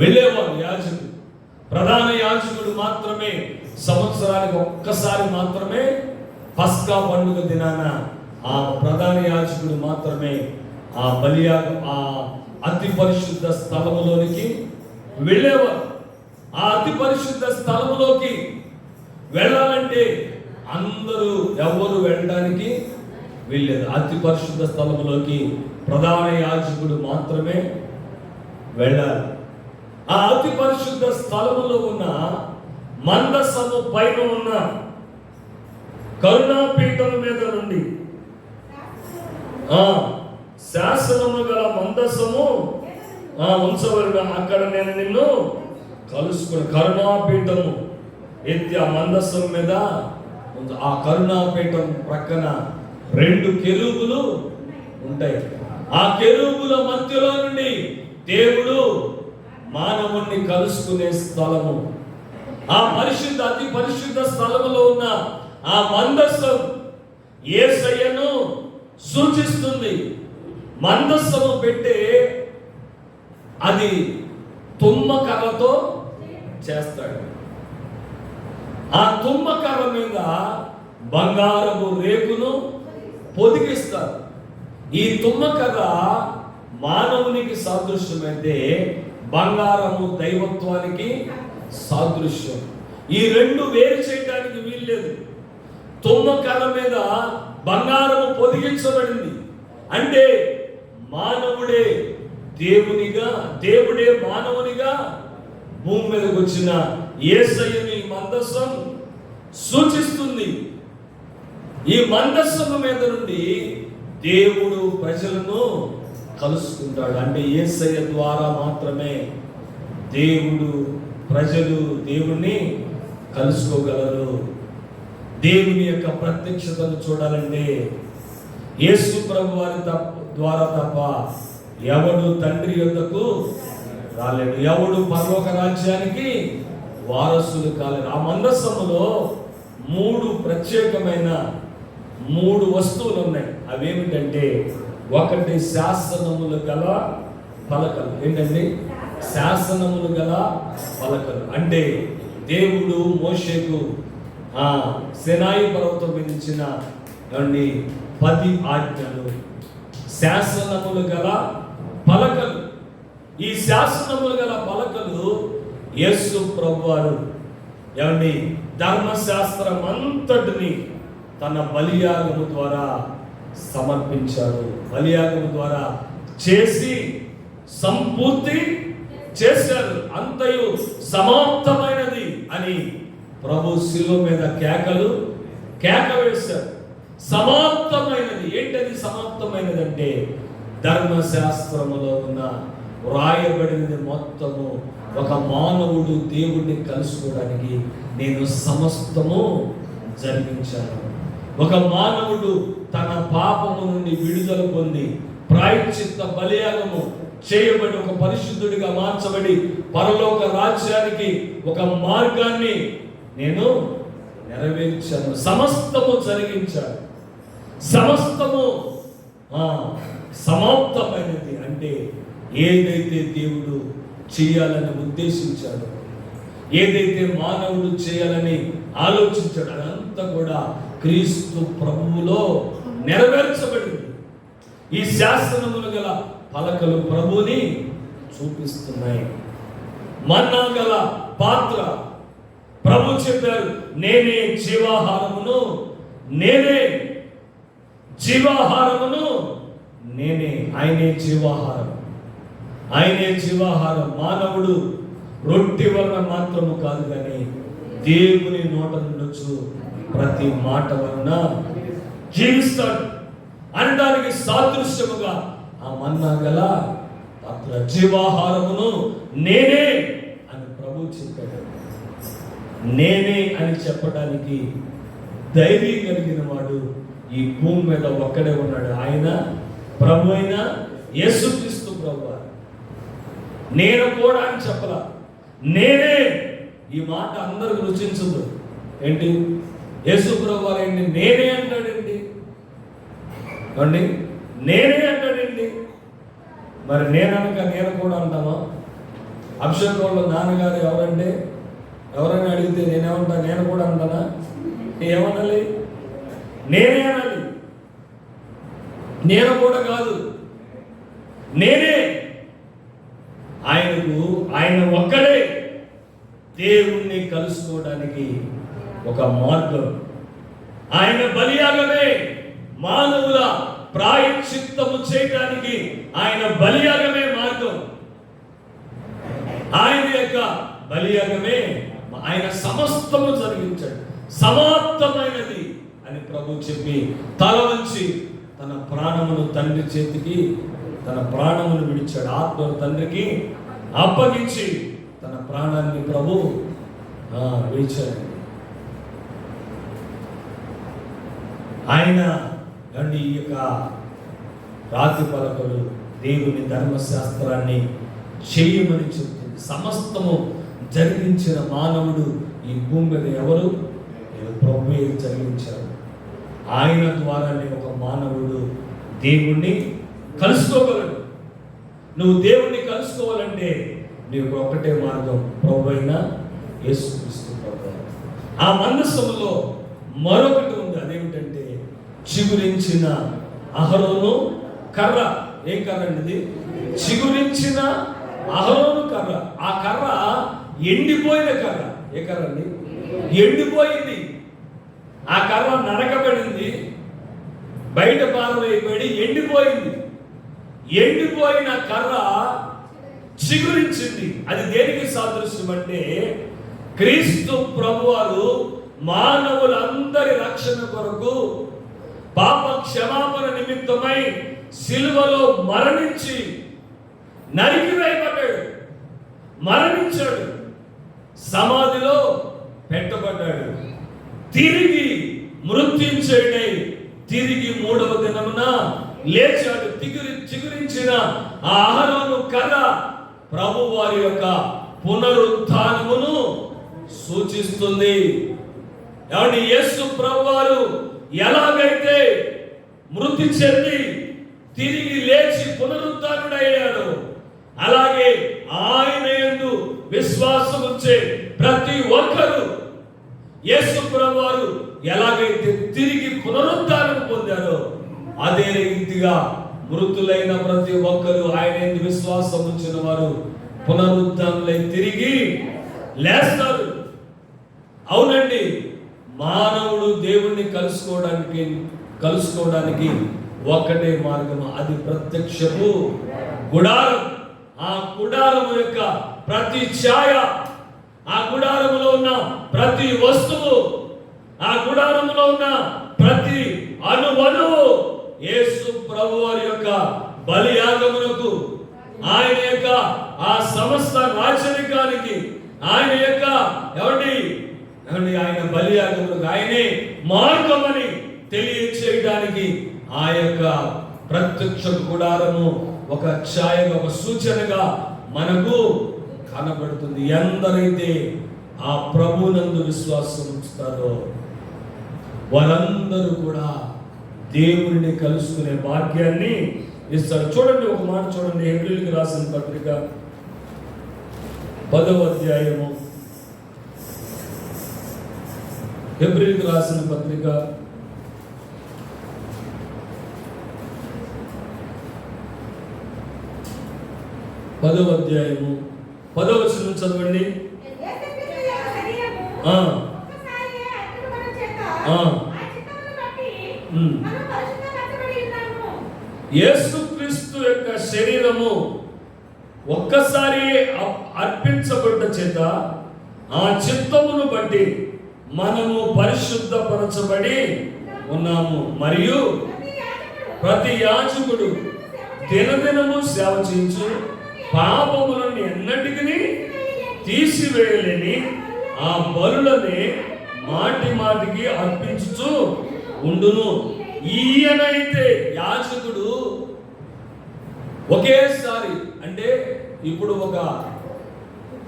వెళ్ళేవాడు యాజకుడు. ప్రధాన యాజకుడు మాత్రమే సంవత్సరానికి ఒక్కసారి మాత్రమే పస్కా పండుగ దినాన ఆ ప్రధాన యాజకుడు మాత్రమే ఆ బలియాగం ఆ అతి పరిశుద్ధ స్థలములోనికి వెళ్ళేవారు. ఆ అతి పరిశుద్ధ స్థలములోకి వెళ్ళాలంటే అందరూ ఎవరు వెళ్ళడానికి వెళ్ళలేదు. అతి పరిశుద్ధ స్థలములోకి ప్రధాన యాజకుడు మాత్రమే వెళ్ళాలి. ఆ అతి పరిశుద్ధ స్థలములో ఉన్న మందసము పైన ఉన్న కరుణాపీఠం మీద నుండి శాసనము గల మందసము ఉంచవలను. అక్కడ నేను నిన్ను కలుసుకుని కరుణాపీఠము ఎత్తి ఆ మందసం మీద ఆ కరుణాపీఠం ప్రక్కన 2 కెరూబులు ఉంటాయి. ఆ కెరూబుల మధ్యలో నుండి దేవుడు మానవుణ్ణి కలుసుకునే స్థలము, ఆ పరిశుద్ధ అతి పరిశుద్ధ స్థలములో ఉన్న ఆ మందస్సం యేసయ్యను సూచిస్తుంది. మందస్సము పెట్టే అది తుమ్మకర్రతో చేస్తాడు. ఆ తుమ్మకర్ర మీద బంగారపు రేకును పొదిగిస్తారు. ఈ తుమ్మకర్ర మానవునికి సాదృశ్యమైతే బంగారము దైవత్వానికి సాదృశ్యం. ఈ రెండు వేరు చేయడానికి వీల్లేదు. తుమ్మకర్ర మీద బంగారము పొదిగించబడింది అంటే మానవుడే దేవునిగా, దేవుడే మానవునిగా భూమి మీదకి వచ్చిన యేసయ్యని మందస్సం సూచిస్తుంది. ఈ మందస్సము మీద నుండి దేవుడు ప్రజలను కలుసుకుంటాడు. అంటే యేసయ్య ద్వారా మాత్రమే దేవుడు, ప్రజలు దేవుణ్ణి కలుసుకోగలరు. దేవుని యొక్క ప్రత్యక్షతను చూడాలంటే యేసు ప్రభు వారి ద్వారా తప్ప ఎవడు తండ్రి యొద్దకు రాలేడు, ఎవడు పరలోక రాజ్యానికి వారసులు కాలేరు. ఆ మందస్సములో ప్రత్యేకమైన 3 వస్తువులు ఉన్నాయి. అవేమిటంటే, ఒకటి శాసనములు గల పలకలు. ఏంటండి? శాసనములు గల పలకలు అంటే దేవుడు మోషేకు సినాయి పర్వతం మీద ఇచ్చిన 10 ఆజ్ఞలు, శాసనములు గల పలకలు. ఈ శాసనములు గల పలకలు యేసు ప్రభువారు ధర్మశాస్త్రం అంతటిని తన బలియాగము ద్వారా సమర్పించారు. బలియాగము ద్వారా చేసి సంపూర్తి చేశారు. అంతయు సమాప్తమైనది అని ప్రభు శిలువ మీద కేక వేశారు. సమాప్తమైనది. ఏంటది సమాప్తమైనది అంటే, ధర్మశాస్త్రములో ఉన్న వ్రాయబడినది మొత్తము ఒక మానవుడు దేవుడిని కలుసుకోవడానికి నేను సమస్తము జరిగించాను. ఒక మానవుడు తన పాపము నుండి విడుదల పొంది ప్రాయశ్చిత్త బలియాగము చేయబడి ఒక పరిశుద్ధుడిగా మార్చబడి పరలోక రాజ్యానికి ఒక మార్గాన్ని నేను నెరవేర్చాను. సమస్తము జరిగించాను. సమస్తము సమాప్తమైనది అంటే ఏదైతే దేవుడు చేయాలని ఉద్దేశించాడు, ఏదైతే మానవుడు చేయాలని ఆలోచించాడు, అదంతా కూడా క్రీస్తు ప్రభువులో నెరవేర్చబడింది. ఈ శాసనములు గల పలకలు ప్రభువుని చూపిస్తున్నాయి. మన్నా గల పాత్ర, ప్రభు చెప్పారు, నేనే జీవాహారమును, నేనే జీవాహారమును, నేనే. ఆయనే జీవాహారం, ఆయనే జీవాహారం. మానవుడు రొట్టె వలన మాత్రము కాదు కానీ దేవుని నోట నుండొచ్చు ప్రతి మాట వలన జీవిస్తాడు అనడానికి సాదృశ్యముగా ఆ మన్నా గల పాత్ర, జీవాహారమును నేనే అని ప్రభు చెప్పాడు. నేనే అని చెప్పడానికి ధైర్యం కలిగిన వాడు ఈ భూమి మీద ఒక్కడే ఉన్నాడు. ఆయన ప్రభు అయిన యేసుక్రీస్తు ప్రభు. నేను కూడా అని చెప్పలా, నేనే. ఈ మాట అందరికి రుచించదు. ఏంటి యేసు ప్రభు వారు ఏంటి నేనే అంటాడండి? అండి నేనే అంటాడండి. మరి నేననక నేను కూడా అంటామా? అభిషేక్ వాళ్ళ నాన్నగారు ఎవరంటే ఎవరైనా అడిగితే నేనేమంటా? నేను కూడా అంటానా? ఏమనాలి? నేనే అనాలి. నేను కూడా కాదు, నేనే. ఆయన ఒక్కడే దేవుణ్ణి కలుసుకోవడానికి ఒక మార్గం. ఆయన బలియాగమే మానవుల ప్రాయశ్చిత్తము చేయడానికి ఆయన బలియాగమే మార్గం. ఆయన యొక్క బలియాగమే ఆయన సమస్తము జరిగించాడు. సమాప్తమైనది అని ప్రభు చెప్పి తల వంచి తన ప్రాణమును తండ్రి చేతికి తన ప్రాణమును విడిచాడు. ఆత్మను తండ్రికి అప్పగించి తన ప్రాణాన్ని ప్రభు విడిచాడు. ఆయన ఈ యొక్క రాతి పలకలు దేవుని ధర్మశాస్త్రాన్ని చేయమని చెప్తుంది. సమస్తము జరిగించిన మానవుడు ఈ భూమి మీద ఎవరు? ప్రభువే జరిగించాడు. ఆయన ద్వారానే ఒక మానవుడు దేవుణ్ణి కలుసుకోగలడు. నువ్వు దేవుణ్ణి కలుసుకోవాలంటే నీకు ఒకటే మార్గం, ప్రభు అయిన యేసుక్రీస్తు ప్రభు. ఆ మందసములో మరొకటి ఉంది, అదేమిటంటే చిగురించిన అహరోను కర్ర. ఏం కర్ర అండి ఇది? చిగురించిన అహరోను కర్ర. ఆ కర్ర ఎండిపోయిన కర్ర. ఏ కర్ర అండి? ఎండిపోయింది. ఆ కర్ర నరకబడింది, బయట పారవేయబడి ఎండిపోయింది. ఎండిపోయిన కర్ర చిగురించింది. అది దేనికి సాదృశ్యం అంటే క్రీస్తు ప్రభువారు మానవులందరి రక్షణ కొరకు పాప క్షమాపణ నిమిత్తమై సిలువలో మరణించి నరికివేయబడ్డాడు, మరణించాడు, సమాధిలో పెట్టబడ్డాడు, తిరిగి మృత్యుంజయుడై తిరిగి మూడవ దినమున లేచాడు. చిగురించిన ఆ అహరోను కర్ర ప్రభు వారి యొక్క పునరుత్థానమును సూచిస్తుంది. ఏమండి, యేసు ప్రభు వారు ఎలాగైతే మృతి చెంది తిరిగి లేచి పునరుత్థానుడయ్యాడు, అలాగే ఆయన యందు విశ్వాసం ఉంచే ప్రతి ఒక్కరూ యేసు ప్రభు వారు ఎలాగైతే తిరిగి పునరుత్థానం పొందారో అదే రీతిగా మృతులైన ప్రతి ఒక్కరూ ఆయన యందు విశ్వాసం ఉంచిన వారు పునరుత్థానులై తిరిగి లేస్తారు. అవునండి, మానవుడు దేవుణ్ణి కలుసుకోవడానికి ఒక్కటే మార్గం, అది ప్రత్యక్షపు గుడారం. ఆ గుడారము యొక్క ప్రతి ఛాయ, ఆ గుడారములో ఉన్న ప్రతి వస్తువు, ఆ గుడారములో ఉన్న ప్రతి అణువణువు యేసు ప్రభువారి యొక్క బలియాగమునకు, ఆయన యొక్క ఆ సమస్త రాజరికానికి, ఆయన యొక్క ఆయన బలియాగమునకు ఆయనే మార్గమని తెలియచేయడానికి ఆ యొక్క ప్రత్యక్ష గుడారము ఒక ఛాయగా, ఒక సూచనగా మనకు కనబడుతుంది. ఎందరైతే ఆ ప్రభునందు విశ్వాసం ఉంచుతారో వారందరూ కూడా దేవుడిని కలుసుకునే భాగ్యాన్ని ఇస్తాడు. చూడండి, ఒక మాట చూడండి, హెబ్రీయులకు రాసిన పత్రిక 10వ అధ్యాయము, హెబ్రీయులకు రాసిన పత్రిక 10వ అధ్యాయము 10వ వచనం చదవండి. యేసుక్రీస్తు యొక్క శరీరము ఒక్కసారి అర్పించబడ్డ చేత ఆ చిత్తమును బట్టి మనము పరిశుద్ధపరచబడి ఉన్నాము. మరియు ప్రతి యాజకుడు దినదినము సేవ చేయించు పాపములను ఎన్నటికి తీసివేయలేని ఆ బలులని మాటి మాటికి అర్పించుచు ఉండును. ఈయనైతే యాజకుడు ఒకేసారి, అంటే ఇప్పుడు ఒక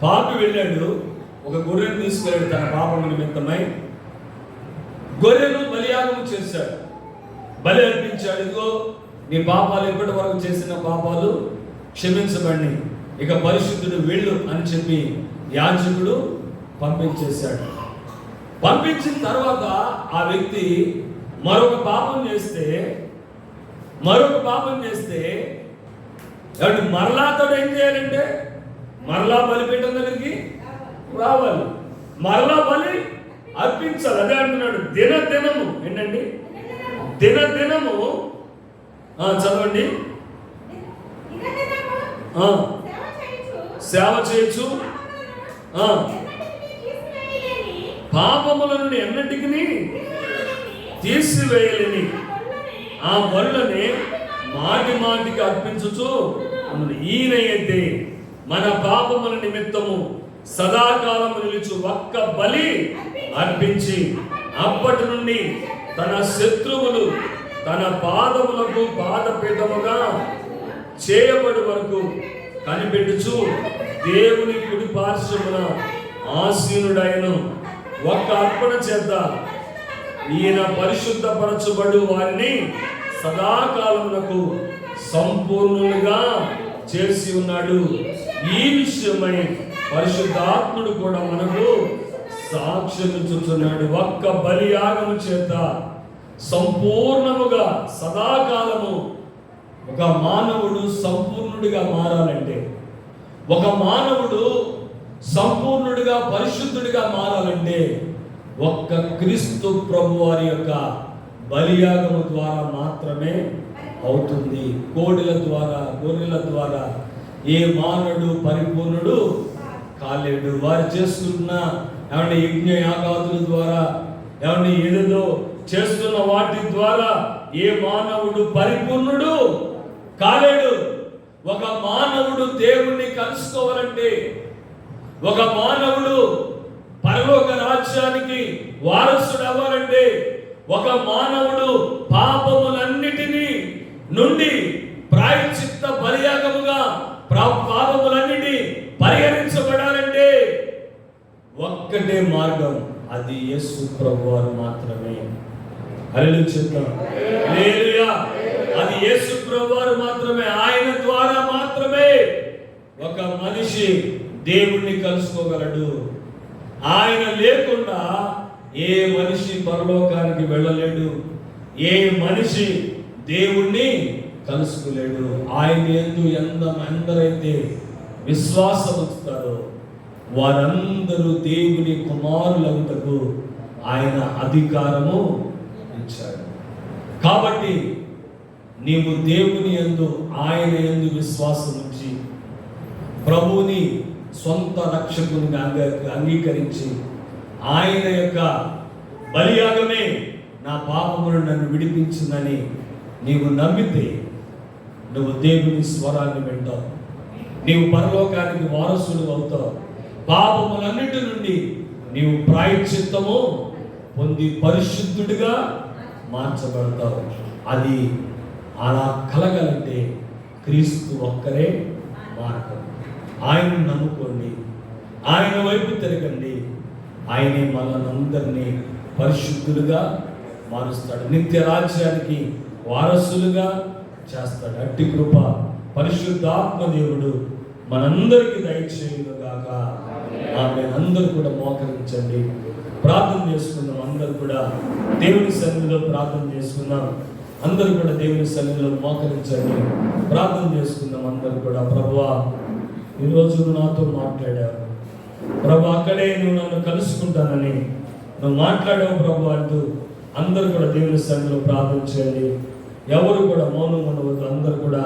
పాపి వెళ్ళాడు, ఒక గొర్రెను తీసుకెళ్ళాడు తన పాపము నిమిత్తమై, గొర్రెను బలియాగము చేశాడు, బలి అర్పించాడు. ఇదిగో నీ పాపాలు ఇప్పటి వరకు చేసిన పాపాలు క్షమించబడి ఇక పరిశుద్ధుడు వెళ్ళు అని చెప్పి యాజకుడు పంపించేశాడు. పంపించిన తర్వాత ఆ వ్యక్తి మరొక పాపం చేస్తే మరలా అతడు ఏం చేయాలంటే మరలా బలిపీఠం దగ్గరికి రావాలి, మరలా బలి అర్పించాలి. అదే అంటున్నాడు, దినదినము. ఏంటండి? దినదినము. చదవండి. సేవ చేయొచ్చు, పాపములను ఎన్నటికి తీసివేయలేని ఆ బలులని మాటి మాటికి అర్పించుచు ఈయన అయితే మన పాపముల నిమిత్తము సదాకాలము నిలుచు ఒక్క బలి అర్పించి అప్పటి నుండి తన శత్రువులు తన పాదములకు పాదపీఠముగా చేయబడి వరకు కనిపెట్టుచు దేవుని కుడి పార్శ్వమున ఆసీనుడైన ఒక్క అర్పణ చేత ఈయన పరిశుద్ధపరచబడు వారిని సదాకాలమునకు సంపూర్ణులుగా చేసి ఉన్నాడు. ఈ విషయమై పరిశుద్ధాత్ముడు కూడా మనకు సాక్ష్యం ఇచ్చుచున్నాడు. ఒక్క బలియాగము చేత సంపూర్ణముగా సదాకాలము ఒక మానవుడు సంపూర్ణుడిగా మారాలంటే, ఒక మానవుడు సంపూర్ణుడిగా పరిశుద్ధుడిగా మారాలంటే ఒక్క క్రీస్తు ప్రభు వారి యొక్క బలియాగము ద్వారా మాత్రమే అవుతుంది. కోడిల ద్వారా, గొర్రెల ద్వారా ఏ మానవుడు పరిపూర్ణుడు కాలేడు. వారు చేసుకున్న ఏమన్నా యజ్ఞ యాగాదుల ద్వారా, ఏమన్నా ఏదో చేస్తున్న వాటి ద్వారా ఏ మానవుడు పరిపూర్ణుడు కాలేడు. ఒక మానవుడు దేవుణ్ణి కలుసుకోవాలంటే, ఒక మానవుడు పరలోక రాజ్యానికి వారసుడు అవ్వాలంటే, ఒక మానవుడు పాపములన్నిటినీ నుండి ప్రాయశ్చిత్త బలియాగముగా పాపములన్నిటి పరిహరించబడాలంటే ఒక్కటే మార్గం, అది యేసు ప్రభువారు మాత్రమే. హల్లెలూయా చెప్తాం. హల్లెలూయా. అది యేసు ప్రభువారు మాత్రమే. ఆయన ద్వారా మాత్రమే ఒక మనిషి దేవుణ్ణి కలుసుకోగలడు. ఆయన లేకుండా ఏ మనిషి పరలోకానికి వెళ్ళలేడు. ఏ మనిషి దేవుణ్ణి కలుసుకోలేడు. ఆయన యందు ఎందరైతే విశ్వాసం ఉంచుతారో వారందరూ దేవుని కుమారులవుటకు ఆయన అధికారము ఇచ్చాడు. కాబట్టి నీవు దేవుని యందు, ఆయన యందు విశ్వాసం ఉంచి ప్రభువుని సొంత రక్షకునిగా అంగీకరించి ఆయన యొక్క బలియాగమే నా పాపమును నన్ను విడిపించిందని నీవు నమ్మితే నువ్వు దేవుని స్వరాన్ని వింటావు. నీవు పరలోకానికి వారసుడు అవుతావు. పాపములన్నిటి నుండి నీవు ప్రాయశ్చిత్తము పొంది పరిశుద్ధుడిగా మార్చబడతావు. అది అలా కలగాలంటే క్రీస్తు ఒక్కరే మార్గం. ఆయన్ని నమ్ముకోండి, ఆయన వైపు తిరగండి. ఆయనే మనందరినీ పరిశుద్ధులుగా మారుస్తాడు. నిత్య రాజ్యానికి వారసులుగా చేస్తాడు. అట్టి కృప పరిశుద్ధాత్మ దేవుడు మనందరికీ దయచేయుగాక. ఆమె అందరూ కూడా మోకరించండి, ప్రార్థన చేసుకుందాం. అందరూ కూడా దేవుని సన్నిధిలో ప్రార్థన చేసుకుందాం. అందరూ కూడా దేవుని సన్నిధిలో మోకరించండి, ప్రార్థన చేసుకుందాం. అందరూ కూడా ప్రభువా, ఈరోజు నువ్వు నాతో మాట్లాడావు ప్రభు, అక్కడే నువ్వు నన్ను కలుసుకుంటానని నువ్వు మాట్లాడావు ప్రభు అంటూ అందరూ కూడా దేవుని సన్నిధిలో ప్రార్థన చేయండి. ఎవరు కూడా మౌనం ఉండవద్దు. అందరూ కూడా